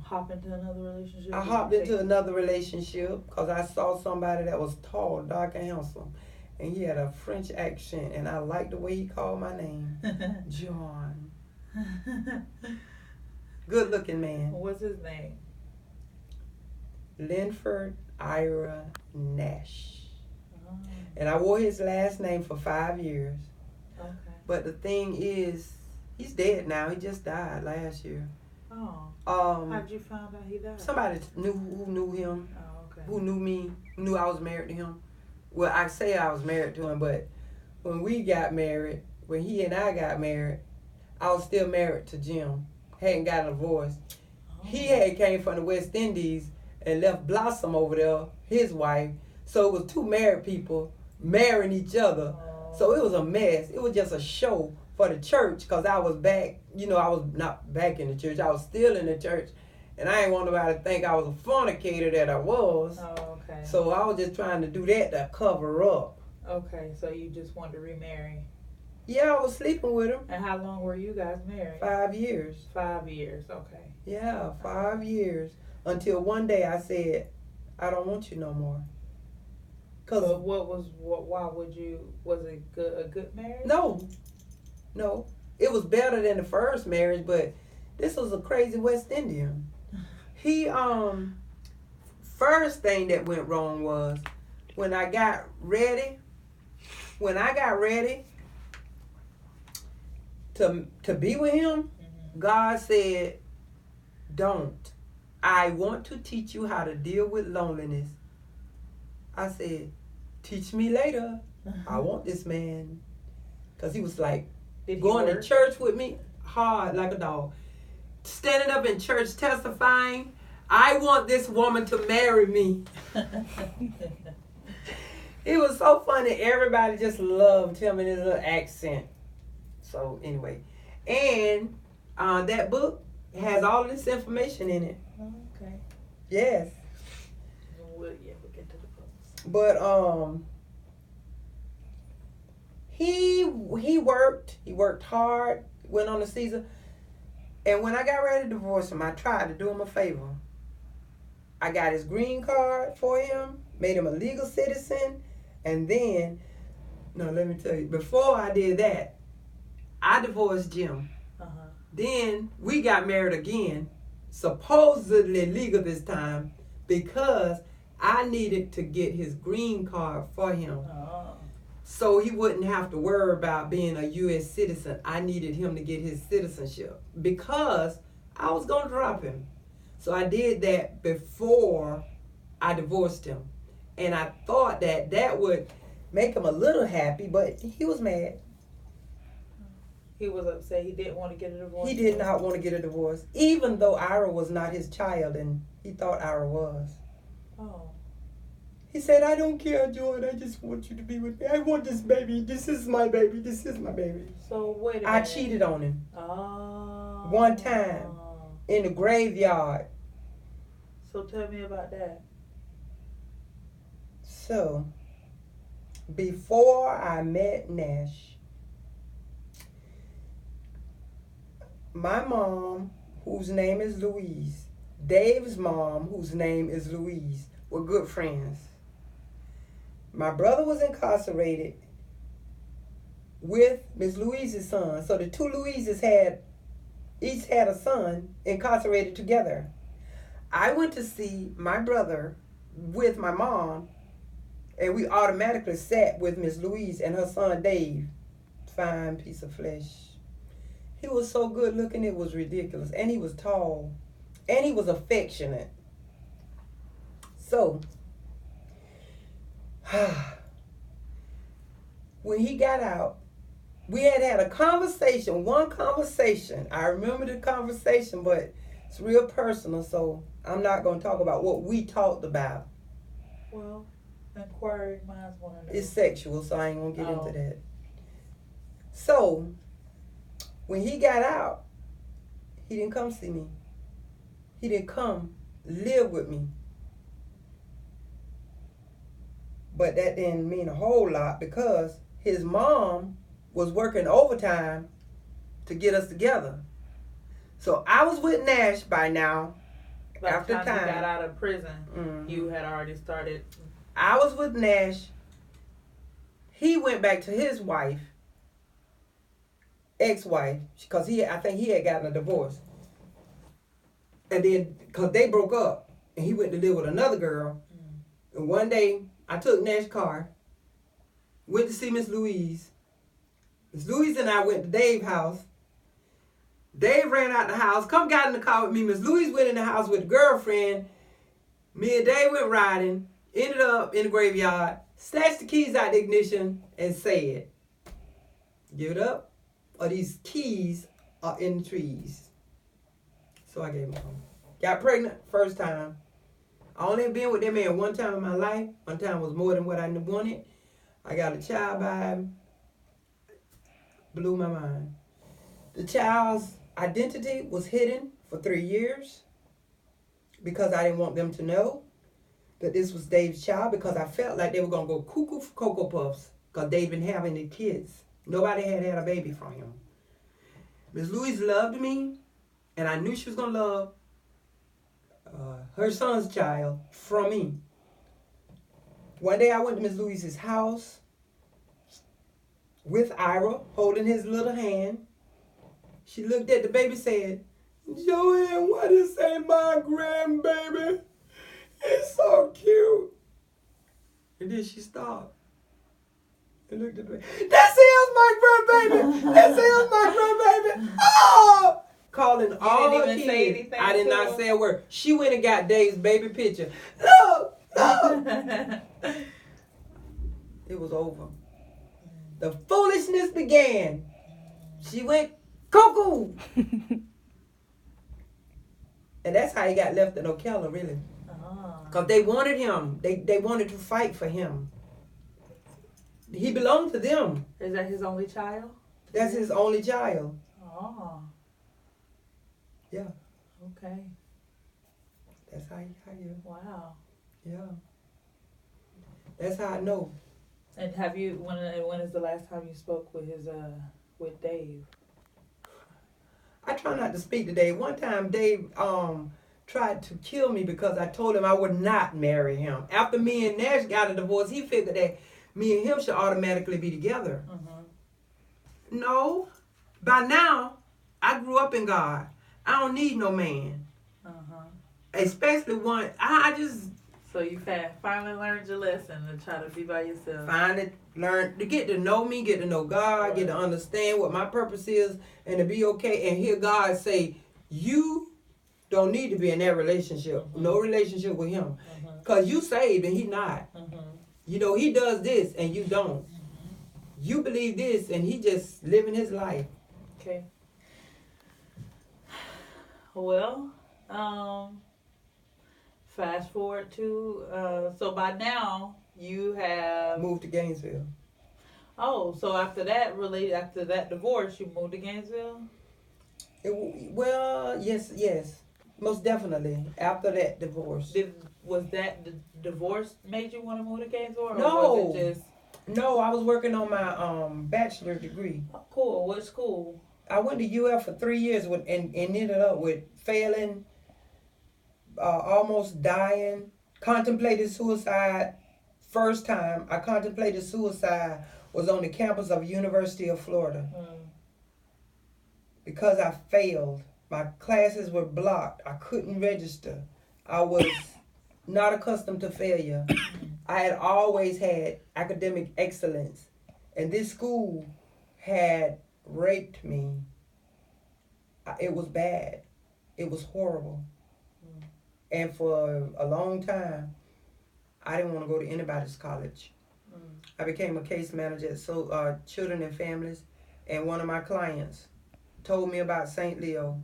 hop into another relationship? I hopped into another relationship because I saw somebody that was tall, dark, and handsome. And he had a French accent, and I liked the way he called my name. John. Good looking man. What's his name? Linford Ira Nash. Oh. And I wore his last name for 5 years. Okay. But the thing is, he's dead now. He just died last year. Oh. How'd you find out he died? Somebody who knew him, Oh, okay. who knew me, knew I was married to him. Well, I say I was married to him, but when we got married, when he and I got married, I was still married to Jim. Hadn't got a divorce. Oh. He had came from the West Indies and left Blossom over there, his wife. So it was two married people marrying each other. Oh. So it was a mess. It was just a show for the church because I was back, I was not back in the church. I was still in the church. And I didn't want nobody to think I was a fornicator that I was. Oh, okay. So I was just trying to do that to cover up. Okay, so you just wanted to remarry. Yeah, I was sleeping with him. And how long were you guys married? 5 years. 5 years, okay. Yeah, 5 years. Until one day I said, I don't want you no more. But why would you, was it a good marriage? No. It was better than the first marriage, but this was a crazy West Indian. He, first thing that went wrong was when I got ready to be with him, God said, don't. I want to teach you how to deal with loneliness. I said, teach me later. I want this man. Because he was like going to church with me hard like a dog. Standing up in church testifying, I want this woman to marry me. It was so funny. Everybody just loved him and his little accent. So anyway, and that book has all of this information in it. Okay. Yes. We'll get to the books. But he worked hard, went on the season. And when I got ready to divorce him, I tried to do him a favor. I got his green card for him, made him a legal citizen, and then, no, let me tell you, before I did that, I divorced Jim. Uh-huh. Then we got married again, supposedly legal this time, because I needed to get his green card for him. Oh. So he wouldn't have to worry about being a U.S. citizen. I needed him to get his citizenship because I was going to drop him. So I did that before I divorced him. And I thought that would make him a little happy, but he was mad. He was upset. He didn't want to get a divorce. He did not want to get a divorce, even though Ira was not his child and he thought Ira was. Oh. He said, I don't care, Jordan. I just want you to be with me. I want this baby. This is my baby. This is my baby. So wait a minute. I cheated on him. Oh. One time. In the graveyard. So tell me about that. So, before I met Nash, my mom, whose name is Louise, Dave's mom, whose name is Louise, were good friends. My brother was incarcerated with Miss Louise's son. So the two Louises each had a son incarcerated together. I went to see my brother with my mom, and we automatically sat with Miss Louise and her son Dave. Fine piece of flesh. He was so good looking, it was ridiculous. And he was tall. And he was affectionate. So, when he got out, we had a conversation, one conversation. I remember the conversation, but it's real personal, so I'm not going to talk about what we talked about. Well, inquiring minds want to know. It's sexual, so I ain't going to get into that. So, when he got out, he didn't come see me. He didn't come live with me. But that didn't mean a whole lot because his mom was working overtime to get us together. So I was with Nash by now. By the time you got out of prison, you had already started. I was with Nash. He went back to his wife, ex-wife, because I think he had gotten a divorce. And then, because they broke up, and he went to live with another girl. And one day, I took Nash's car, went to see Miss Louise. Miss Louise and I went to Dave's house. Dave ran out the house, got in the car with me. Miss Louise went in the house with a girlfriend. Me and Dave went riding, ended up in the graveyard, snatched the keys out the ignition, and said, "Give it up, or these keys are in the trees." So I gave them home. Got pregnant first time. I only been with that man one time in my life. One time was more than what I wanted. I got a child by him. Blew my mind. The child's identity was hidden for 3 years because I didn't want them to know that this was Dave's child, because I felt like they were going to go cuckoo for Cocoa Puffs because Dave didn't have any kids. Nobody had a baby from him. Miss Louise loved me, and I knew she was going to love her son's child from me. One day I went to Miss Louise's house with Ira holding his little hand. She looked at the baby and said, "Joanne, why this ain't my grandbaby? It's so cute." And then she stopped and looked at the baby. "That's my grandbaby! That's my grandbaby! Oh!" Calling all her kids. I did not say a word. She went and got Dave's baby picture. Look! It was over. The foolishness began. She went cuckoo. And that's how he got left in Ocala, really. Because they wanted him. They wanted to fight for him. He belonged to them. Is that his only child? That's his only child. Oh. Yeah. Okay. That's how he got you. Wow. Yeah. That's how I know. And when is the last time you spoke with with Dave? I try not to speak to Dave. One time Dave tried to kill me because I told him I would not marry him. After me and Nash got a divorce, he figured that me and him should automatically be together. No. By now, I grew up in God. I don't need no man. Especially one, I just... So you finally learned your lesson and try to be by yourself. Finally learn to get to know me, get to know God, right. Get to understand what my purpose is, and to be okay and hear God say, "You don't need to be in that relationship. No relationship with him. Because you saved and he not. You know, he does this and you don't. You believe this and he just living his life." Okay. Well, fast forward to, so by now you have... Moved to Gainesville. Oh, so after that divorce, you moved to Gainesville? Well, yes. Most definitely. After that divorce. Was that the divorce made you want to move to Gainesville? Or No. Was it just... No, I was working on my bachelor's degree. Oh, cool. What school? I went to UF for 3 years and ended up with failing, almost dying, contemplated suicide. First time I contemplated suicide was on the campus of University of Florida. Because I failed. My classes were blocked. I couldn't register. I was not accustomed to failure. I had always had academic excellence. And this school had raped me. It was bad. It was horrible. And for a long time, I didn't want to go to anybody's college. I became a case manager at Children and Families, and one of my clients told me about St. Leo.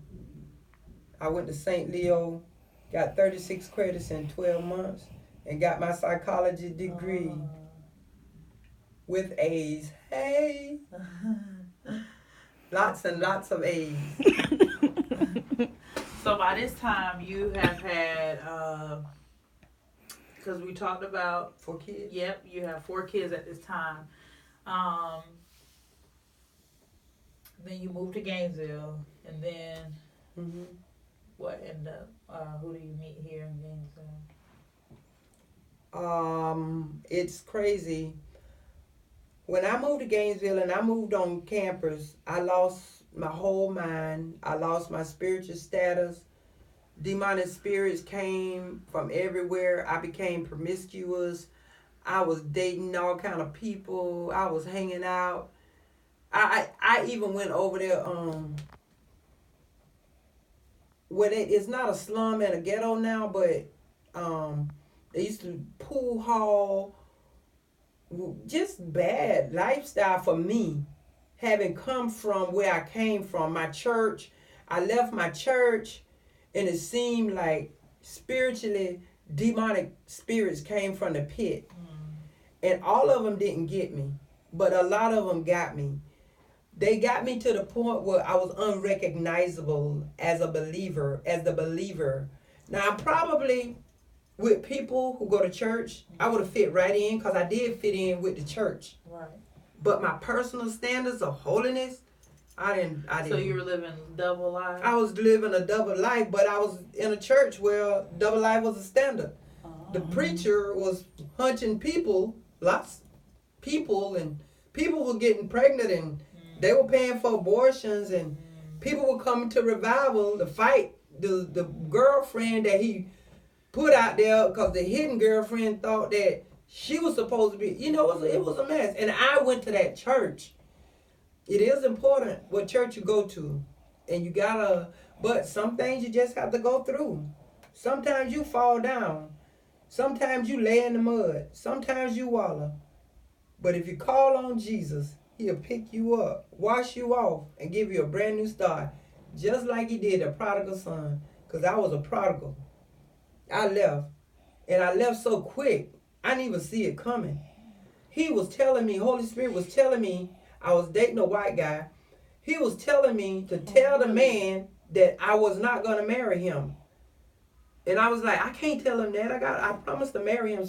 I went to St. Leo, got 36 credits in 12 months, and got my psychology degree with A's. Hey! Lots and lots of A's. So by this time, you have had, because we talked about 4 kids. Yep, you have 4 kids at this time. Then you moved to Gainesville, and then what ended up? Who do you meet here in Gainesville? It's crazy. When I moved to Gainesville and I moved on campus, I lost my whole mind. I lost my spiritual status. Demonic spirits came from everywhere. I became promiscuous. I was dating all kind of people. I was hanging out. I even went over there. It's not a slum and a ghetto now, but they used to pool hall. Just bad lifestyle for me, having come from where I came from, my church. I left my church, and it seemed like spiritually demonic spirits came from the pit. And all of them didn't get me, but a lot of them got me. They got me to the point where I was unrecognizable as the believer. Now, I'm probably with people who go to church, I would have fit right in, because I did fit in with the church. Right. But my personal standards of holiness, I didn't. So you were living double life? I was living a double life, but I was in a church where double life was a standard. The preacher was hunching people, lots of people, and people were getting pregnant, and they were paying for abortions, and people were coming to revival to fight the girlfriend that he put out there, because the hidden girlfriend thought that she was supposed to be, it was a mess. And I went to that church. It is important what church you go to. And but some things you just have to go through. Sometimes you fall down. Sometimes you lay in the mud. Sometimes you wallow. But if you call on Jesus, he'll pick you up, wash you off, and give you a brand new start. Just like he did the prodigal son. Because I was a prodigal. I left. And I left so quick, I didn't even see it coming. He was telling me, Holy Spirit was telling me, I was dating a white guy. He was telling me to tell the man that I was not going to marry him. And I was like, I can't tell him that. I promised to marry him.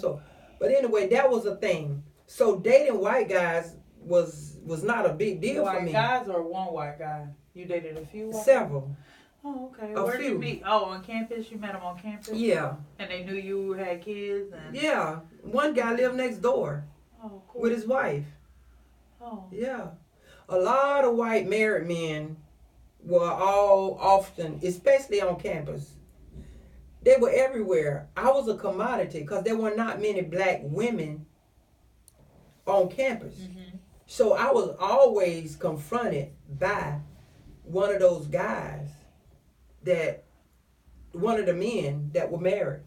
But anyway, that was a thing. So dating white guys was not a big deal for me. White guys or one white guy? You dated a few white Several. Oh, okay. A Where did few. you meet? Oh, on campus? You met them on campus? Yeah. And they knew you had kids? Yeah. One guy lived next door with his wife. Oh. Yeah. A lot of white married men were all often, especially on campus. They were everywhere. I was a commodity because there were not many black women on campus. So I was always confronted by one of those guys one of the men that were married.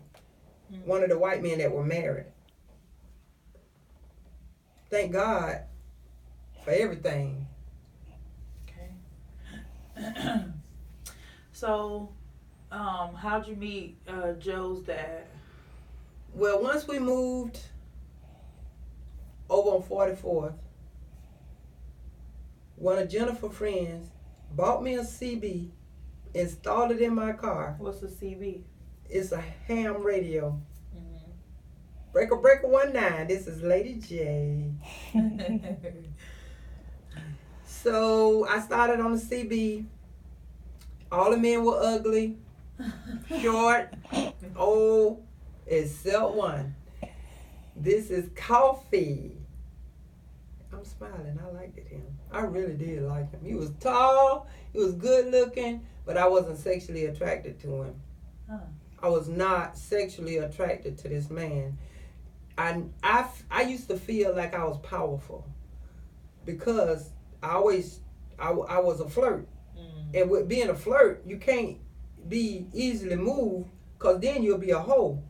One of the white men that were married. Thank God for everything. Okay. So, how'd you meet Joe's dad? Well, once we moved over on 44th, one of Jennifer's friends bought me a CB, installed it in my car. What's a CB? It's a ham radio. Breaker 19, this is Lady J. So I started on the CB. All the men were ugly, short, old, except one. This is Coffee. I'm smiling. I liked him. I really did like him. He was tall. He was good looking, but I wasn't sexually attracted to him. Huh. I was not sexually attracted to this man. I used to feel like I was powerful because I was a flirt. And with being a flirt, you can't be easily moved because then you'll be a hoe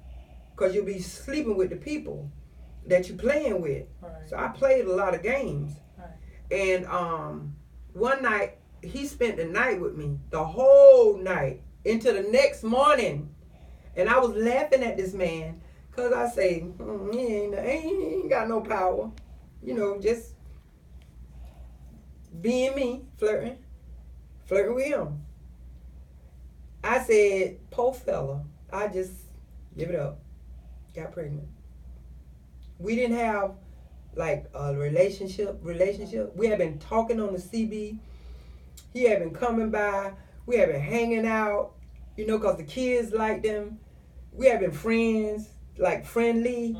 because you'll be sleeping with the people that you're playing with. Right. So I played a lot of games. Right. And one night, he spent the night with me, the whole night, into the next morning. And I was laughing at this man because I say, he ain't got no power. You know, just being me, flirting with him. I said, poor fella, I just give it up. Got pregnant. We didn't have like a relationship. We had been talking on the CB. He had been coming by. We had been hanging out, you know, because the kids liked him. We had been friends, like friendly,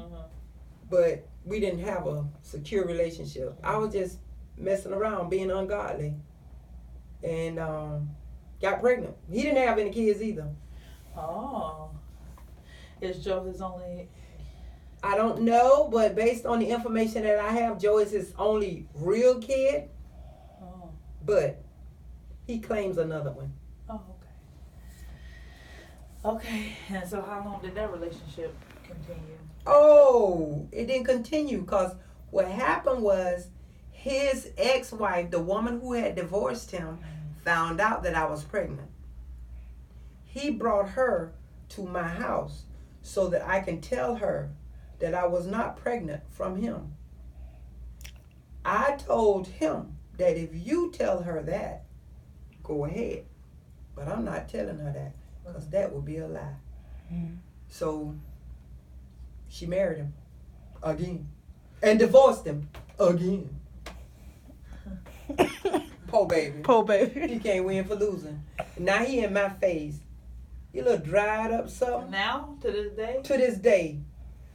but we didn't have a secure relationship. I was just messing around, being ungodly, and got pregnant. He didn't have any kids either. Oh. Is Joe his only? I don't know, but based on the information that I have, Joe is his only real kid. Oh. But he claims another one. Oh, okay. Okay, and so how long did that relationship continue? Oh, it didn't continue because what happened was his ex-wife, the woman who had divorced him, found out that I was pregnant. He brought her to my house so that I can tell her that I was not pregnant from him. I told him that if you tell her that, go ahead. But I'm not telling her that because that would be a lie. Mm-hmm. So she married him again and divorced him again. Poor baby. Poor baby. He can't win for losing. Now he in my face. He look dried up something. Now, to this day? To this day.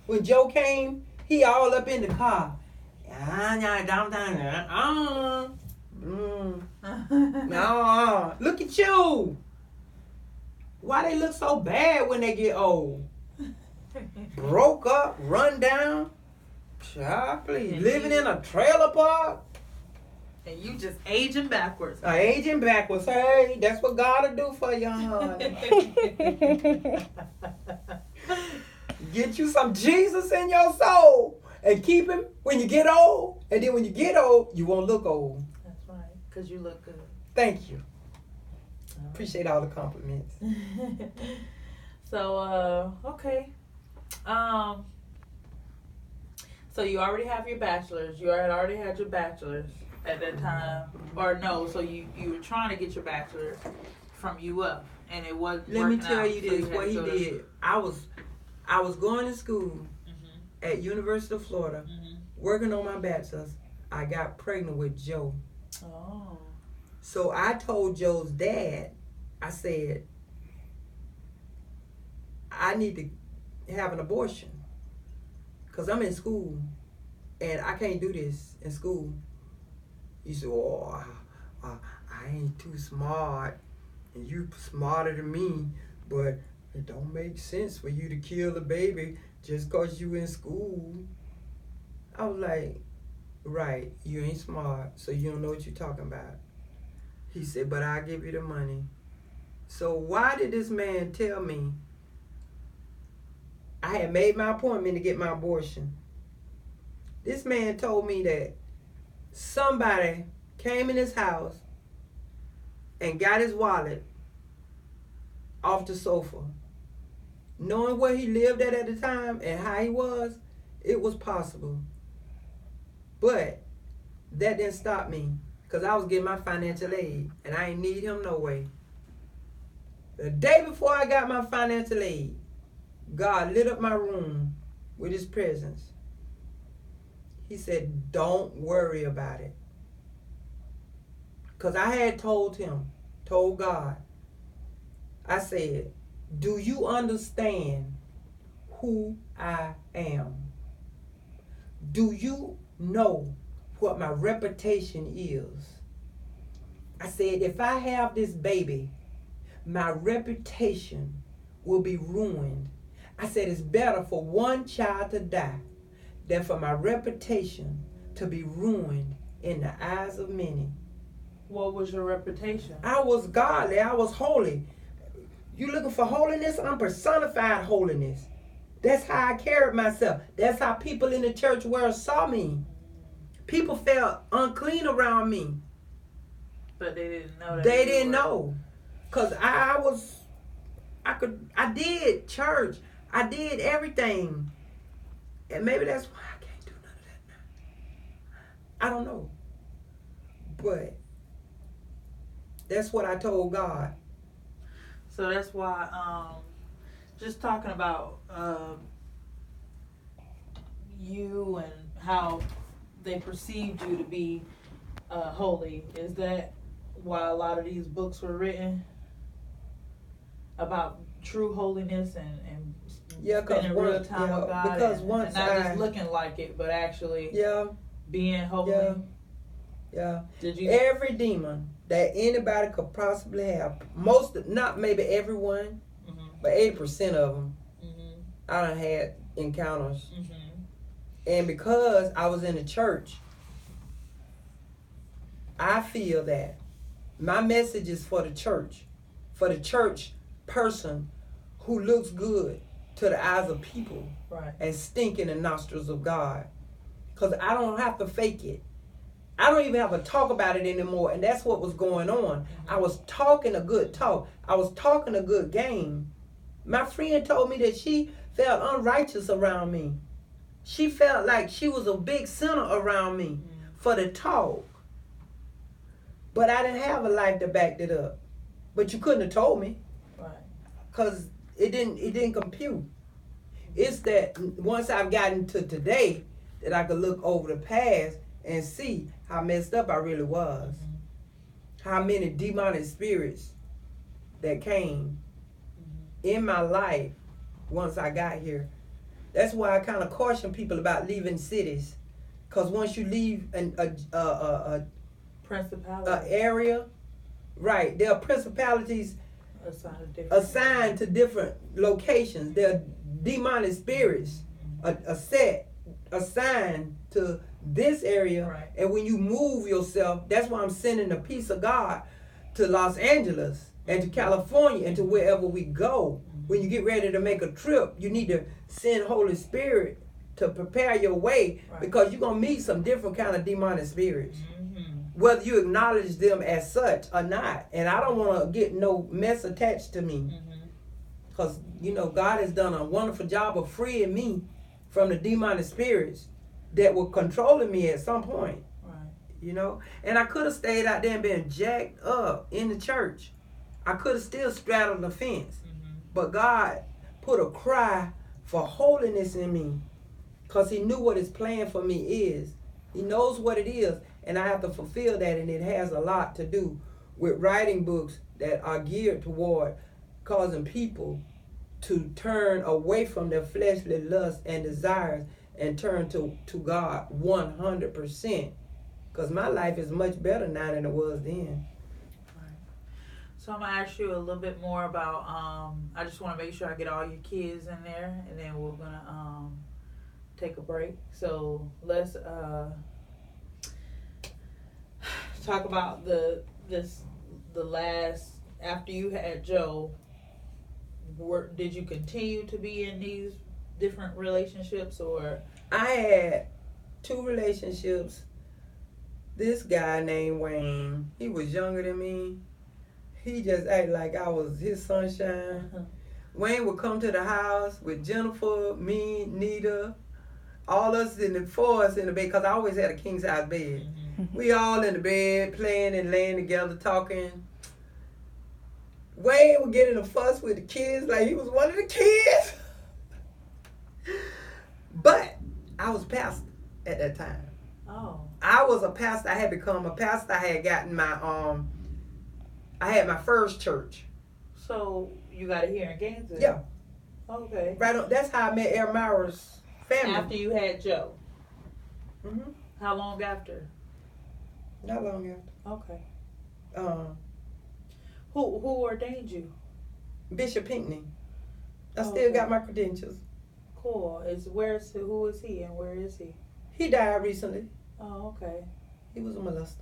When Joe came, he all up in the car. No, look at you. Why they look so bad when they get old? Broke up, run down. Child, please. Living in a trailer park. And you just aging backwards. Aging backwards. Hey, that's what God will do for you, honey. Get you some Jesus in your soul and keep him when you get old. And then when you get old, you won't look old. That's right, because you look good. Thank you. Appreciate all the compliments. So, okay. So you already have your bachelor's. You had already had your bachelor's at that time. Or no, so you were trying to get your bachelor's from UF. And it wasn't Let me working tell out, you so this, had what to he go to- did. I was going to school at University of Florida, working on my bachelor's. I got pregnant with Joe. Oh. So I told Joe's dad, I said, I need to have an abortion because I'm in school and I can't do this in school. He said, oh, I ain't too smart and you smarter than me, but it don't make sense for you to kill a baby just because you in school. I was like, right, you ain't smart, so you don't know what you're talking about. He said, but I'll give you the money. So why did this man tell me I had made my appointment to get my abortion? This man told me that somebody came in his house and got his wallet off the sofa. Knowing where he lived at the time and how he was, it was possible. But that didn't stop me because I was getting my financial aid and I ain't need him no way. The day before I got my financial aid, God lit up my room with his presence. He said, don't worry about it. Because I had told God, I said, do you understand who I am? Do you know what my reputation is? I said, if I have this baby, my reputation will be ruined. I said, it's better for one child to die than for my reputation to be ruined in the eyes of many. What was your reputation? I was godly. I was holy. You looking for holiness? I'm personified holiness. That's how I carried myself. That's how people in the church world saw me. People felt unclean around me. But they didn't know that. They didn't know. Because I did church. I did everything. And maybe that's why I can't do none of that now. I don't know. But that's what I told God. So that's why, just talking about you and how they perceived you to be holy, is that why a lot of these books were written about true holiness and spending real time with God, because and once not just looking like it, but actually being holy? Yeah. Did you? Every demon that anybody could possibly have, not maybe everyone, but 80% of them, I done had encounters. And because I was in the church, I feel that my message is for the church person who looks good to the eyes of people, right, and stink in the nostrils of God. Because I don't have to fake it. I don't even have to talk about it anymore. And that's what was going on. I was talking a good talk. I was talking a good game. My friend told me that she felt unrighteous around me. She felt like she was a big sinner around me for the talk. But I didn't have a life that backed it up. But you couldn't have told me. right, Because it didn't compute. It's that once I've gotten to today that I could look over the past and see how messed up I really was. How many demonic spirits that came in my life once I got here. That's why I kind of caution people about leaving cities. Because once you leave a area, right, there are principalities assigned to different locations. There are demonic spirits assigned to this area, right. And when you move yourself, that's why I'm sending the peace of God to Los Angeles and to California and to wherever we go. When you get ready to make a trip, you need to send Holy Spirit to prepare your way, right, because you're going to meet some different kind of demonic spirits, whether you acknowledge them as such or not. And I don't want to get no mess attached to me, because God has done a wonderful job of freeing me from the demonic spirits that were controlling me at some point. Right. And I could have stayed out there and been jacked up in the church. I could have still straddled the fence. But God put a cry for holiness in me, because he knew what his plan for me is. He knows what it is, and I have to fulfill that, and it has a lot to do with writing books that are geared toward causing people to turn away from their fleshly lusts and desires and turn to God 100%. Because my life is much better now than it was then. So I'm going to ask you a little bit more about, I just want to make sure I get all your kids in there, and then we're going to take a break. So let's talk about the last, after you had Joe, did you continue to be in these different relationships, or? I had 2 relationships. This guy named Wayne, he was younger than me. He just acted like I was his sunshine. Wayne would come to the house with Jennifer, me, Nita, all us in the 4 us in the bed, because I always had a king size bed. We all in the bed, playing and laying together, talking. Wayne would get in a fuss with the kids like he was one of the kids. But I was pastor at that time. Oh. I was a pastor. I had become a pastor. I had gotten my I had my first church. So you got it here in Gainesville? Yeah. Okay. Right on. That's how I met Elmira's family. After you had Joe. Mm-hmm. How long after? Not long after. Okay. Um, Who ordained you? Bishop Pinckney. I still Okay. got my credentials. Cool. Who is he and where is he? He died recently. Oh, okay. He was a molester.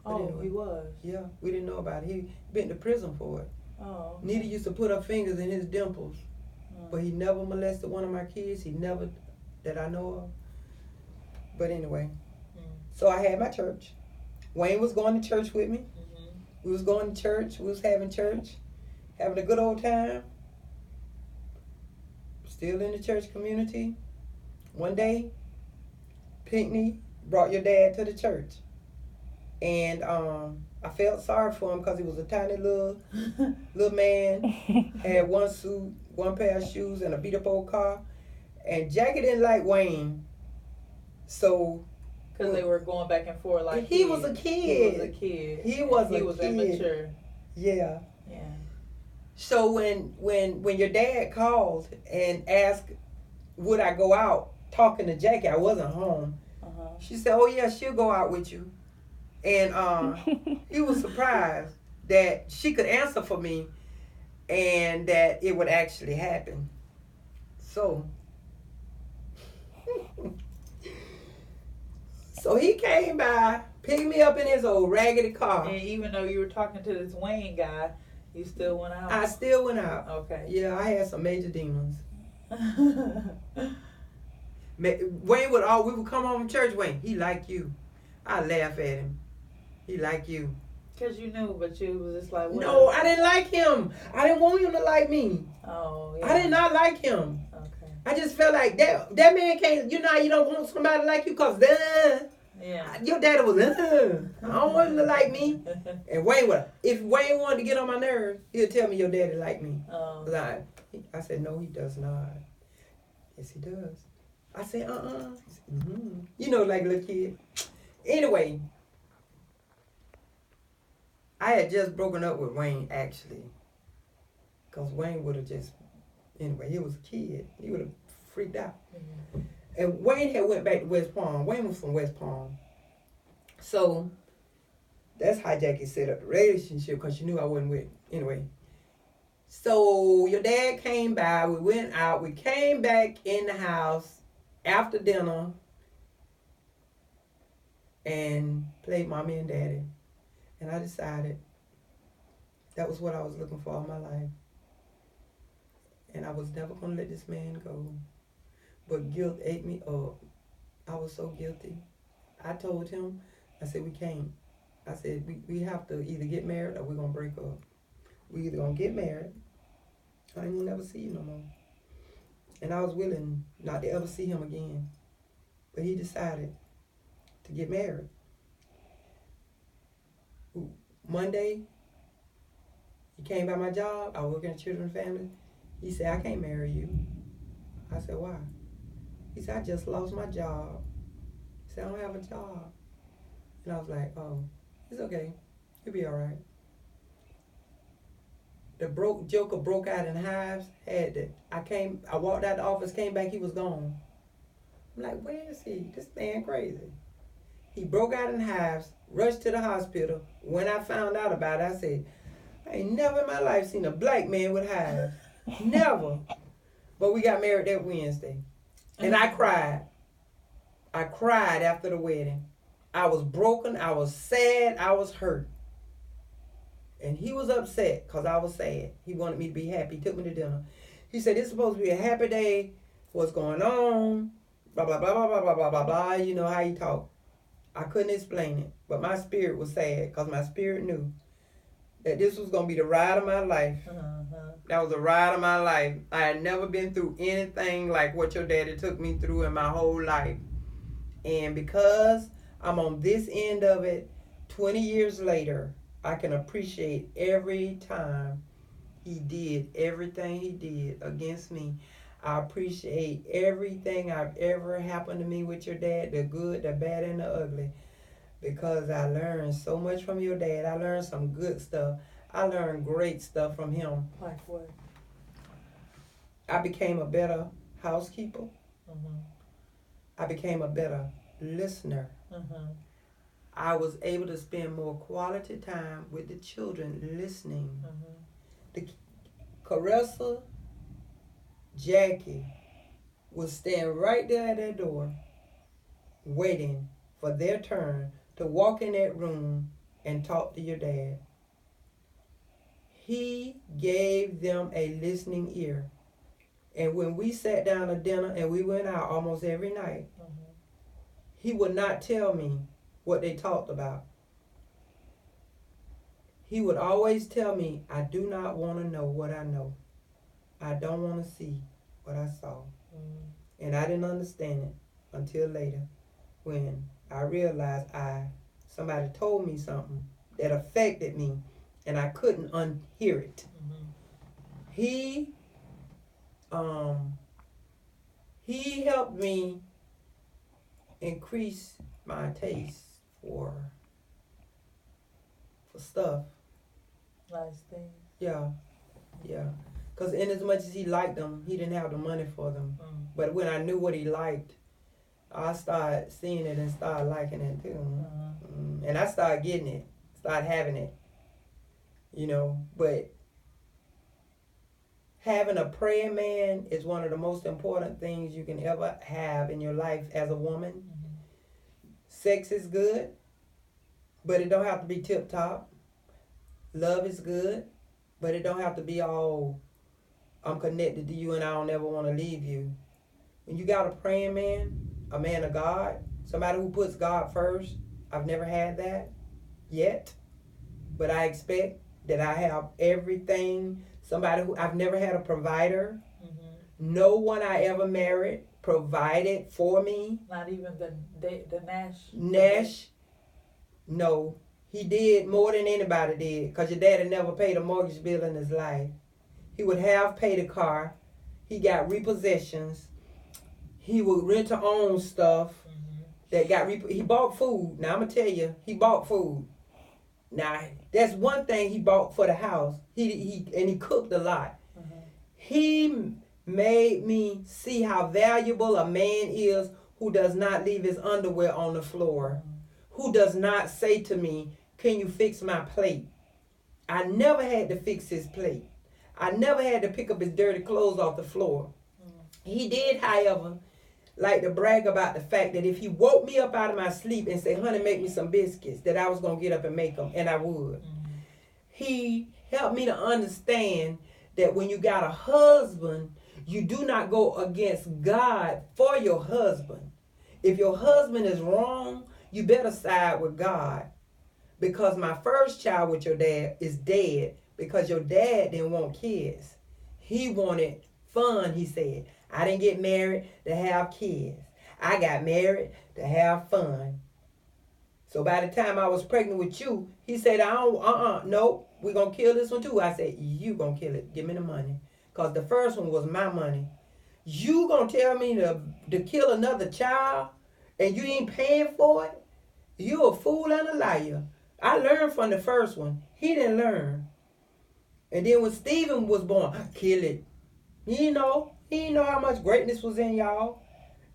But Oh, anyway. he was. Yeah, we didn't know about it. He been to prison for it. Oh. Nita used to put her fingers in his dimples, but he never molested one of my kids. He never, that I know of. But anyway, so I had my church. Wayne was going to church with me. Mm-hmm. We was going to church. We was having church, having a good old time. Still in the church community. One day, Pinckney brought your dad to the church. And I felt sorry for him because he was a tiny little man, had one suit, one pair of shoes, and a beat up old car. And Jackie didn't like Wayne, so Because they were going back and forth like he was a kid. He was a kid. He was He a was kid. immature. Yeah. Yeah. So when your dad called and asked, would I go out talking to Jackie? I wasn't home. Uh-huh. She said, "Oh yeah, she'll go out with you." And he was surprised that she could answer for me and that it would actually happen. So, so he came by, picked me up in his old raggedy car. And even though you were talking to this Wayne guy, you still went out? I still went out. Okay. Yeah, I had some major demons. Wayne we would come home from church, Wayne, he like you. I laugh at him. He like you. Because you knew, but you was just like, what? No, I didn't like him. I didn't want him to like me. Oh, yeah. I did not like him. Okay. I just felt like that man can't, you know, you don't want somebody like you because Yeah. your daddy was, I don't want him to like me. And if Wayne wanted to get on my nerves, he'll tell me your daddy like me. Oh. I said, no, he does not. Yes, he does. I said, He said, mm-hmm. You know, like a little kid. Anyway, I had just broken up with Wayne, actually. Because Wayne would have just, anyway, he was a kid. He would have freaked out. Mm-hmm. And Wayne had went back to West Palm. Wayne was from West Palm. So, that's how Jackie set up the relationship, because she knew I wasn't with, anyway. So, your dad came by. We went out. We came back in the house after dinner and played mommy and daddy. And I decided that was what I was looking for all my life. And I was never going to let this man go. But guilt ate me up. I was so guilty. I told him, I said, we can't. I said, we have to either get married or we're going to break up. We either going to get married, I ain't going to never see you no more. And I was willing not to ever see him again. But he decided to get married. Monday, he came by my job. I work in a children's family. He said, I can't marry you. I said, why? He said, I just lost my job. He said, I don't have a job. And I was like, oh, it's okay. You'll be all right. The joker broke out in hives. I walked out the office, came back, he was gone. I'm like, where is he? This man crazy. He broke out in hives, rushed to the hospital. When I found out about it, I said, I ain't never in my life seen a black man with hives. Never. But we got married that Wednesday. And I cried. I cried after the wedding. I was broken. I was sad. I was hurt. And he was upset because I was sad. He wanted me to be happy. He took me to dinner. He said, it's supposed to be a happy day. What's going on? Blah, blah, blah, blah, blah, blah, blah, blah, blah. You know how he talk. I couldn't explain it. But my spirit was sad because my spirit knew that this was going to be the ride of my life. Uh-huh. That was the ride of my life. I had never been through anything like what your daddy took me through in my whole life. And because I'm on this end of it, 20 years later, I can appreciate every time he did everything he did against me. I appreciate everything I've ever happened to me with your dad, the good, the bad, and the ugly. because I learned so much from your dad. I learned some good stuff. I learned great stuff from him. Like what? I became a better housekeeper. Mm-hmm. I became a better listener. Mm-hmm. I was able to spend more quality time with the children listening. Mm-hmm. Caressa, Jackie would stand right there at that door waiting for their turn to walk in that room and talk to your dad. He gave them a listening ear. And when we sat down to dinner and we went out almost every night, Mm-hmm. he would not tell me what they talked about. He would always tell me, I do not want to know what I know. I don't want to see what I saw. Mm-hmm. And I didn't understand it until later when I realized somebody told me something that affected me and I couldn't unhear it. Mm-hmm. He helped me increase my taste for stuff. Nice things. Yeah. Because in as much as he liked them, he didn't have the money for them. Mm-hmm. But when I knew what he liked, I started seeing it and started liking it too. Mm-hmm. And I started getting it, started having it. But having a praying man is one of the most important things you can ever have in your life as a woman. Mm-hmm. Sex is good, but it don't have to be tip top. Love is good, but it don't have to be all, I'm connected to you and I don't ever want to leave you. When you got a praying man, a man of God, somebody who puts God first, I've never had that yet, but I expect that I have everything. Somebody who, I've never had a provider. Mm-hmm. No one I ever married provided for me. Not even the Nash. Nash, no. He did more than anybody did, because your daddy never paid a mortgage bill in his life. He would have paid a car. He got repossessions. He would rent to own stuff. Mm-hmm. That got he bought food. Now I'm gonna tell you, he bought food. Now that's one thing he bought for the house. He cooked a lot. Mm-hmm. He made me see how valuable a man is who does not leave his underwear on the floor, who does not say to me, can you fix my plate? I never had to fix his plate. I never had to pick up his dirty clothes off the floor. He did, however, like to brag about the fact that if he woke me up out of my sleep and said, honey, make me some biscuits, that I was going to get up and make them, and I would. Mm-hmm. He helped me to understand that when you got a husband, you do not go against God for your husband. If your husband is wrong, you better side with God. Because my first child with your dad is dead because your dad didn't want kids. He wanted fun, he said. I didn't get married to have kids. I got married to have fun. So by the time I was pregnant with you, he said, nope, we're going to kill this one too. I said, you going to kill it. Give me the money. Because the first one was my money. You going to tell me to kill another child and you ain't paying for it? You a fool and a liar. I learned from the first one. He didn't learn. And then when Stephen was born, kill it. He didn't know how much greatness was in y'all.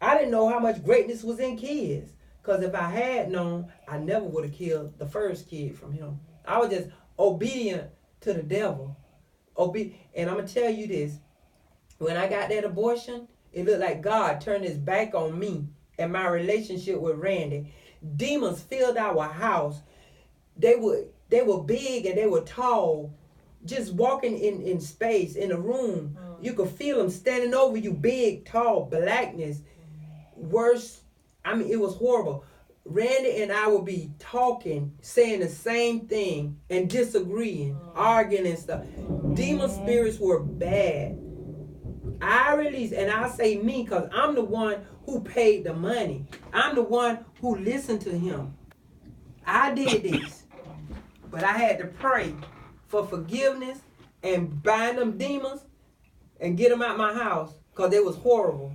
I didn't know how much greatness was in kids. Because if I had known, I never would have killed the first kid from him. I was just obedient to the devil. And I'm going to tell you this. When I got that abortion, it looked like God turned his back on me and my relationship with Randy. Demons filled our house. They were big and they were tall. Just walking in space, in a room, you could feel them standing over you, big, tall, blackness. Worse, it was horrible. Randy and I would be talking, saying the same thing and disagreeing, arguing and stuff. Demon spirits were bad. I released, and I say me because I'm the one who paid the money. I'm the one who listened to him. I did this, but I had to pray for forgiveness and bind them demons and get them out my house because it was horrible.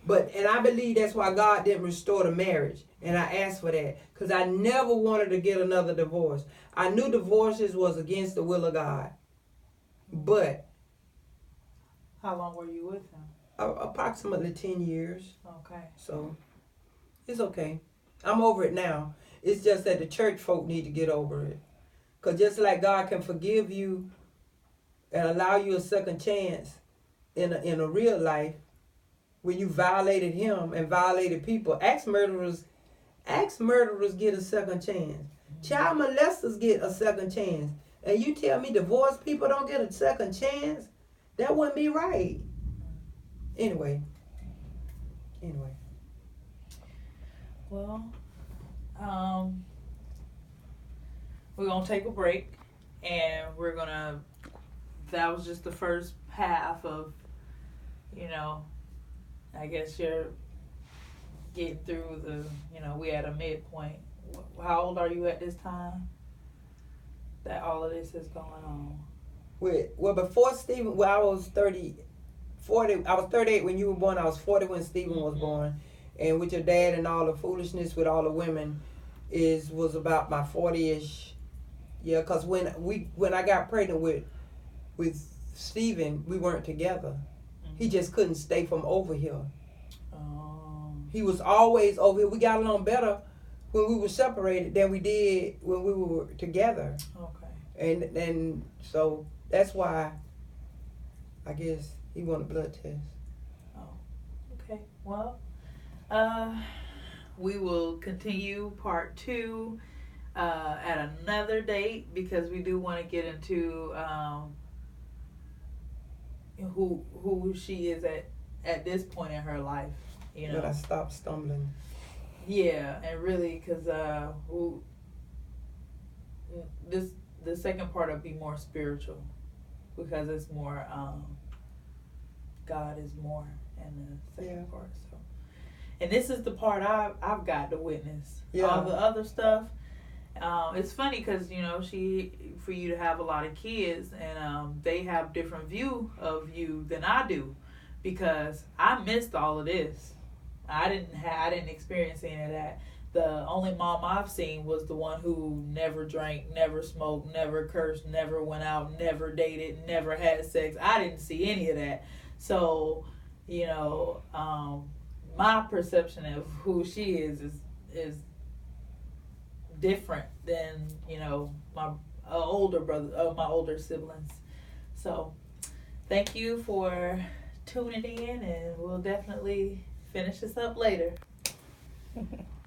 And I believe that's why God didn't restore the marriage. And I asked for that because I never wanted to get another divorce. I knew divorces was against the will of God. But How long were you with him? approximately 10 years. Okay. So it's okay. I'm over it now. It's just that the church folk need to get over it. Because just like God can forgive you and allow you a second chance in a real life when you violated him and violated people, axe murderers get a second chance. Child molesters get a second chance. And you tell me divorced people don't get a second chance? That wouldn't be right. Anyway. Well, we're gonna take a break, and that was just the first half of, I guess you're getting through we at a midpoint. How old are you at this time that all of this is going on? Well, before Stephen, I was 40, I was 38 when you were born. I was 40 when Stephen was born. And with your dad and all the foolishness with all the women was about my 40-ish. Yeah, because when I got pregnant with Stephen, we weren't together. He just couldn't stay from over here. Oh. He was always over here. We got along better when we were separated than we did when we were together. Okay. And so that's why I guess he wanted a blood test. Oh, okay. Well, we will continue part 2 at another date, because we do want to get into who she is at this point in her life. But I stopped stumbling. Yeah, and really, because the second part will be more spiritual, because it's more God is more in the second part. So, and this is the part I've got to witness. Yeah. All the other stuff. It's funny because for you to have a lot of kids, and they have different view of you than I do, because I missed all of this. I didn't experience any of that. The only mom I've seen was the one who never drank, never smoked, never cursed, never went out, never dated, never had sex. I didn't see any of that. So, my perception of who she is different than my older brother, my older siblings. So, thank you for tuning in, and we'll definitely finish this up later.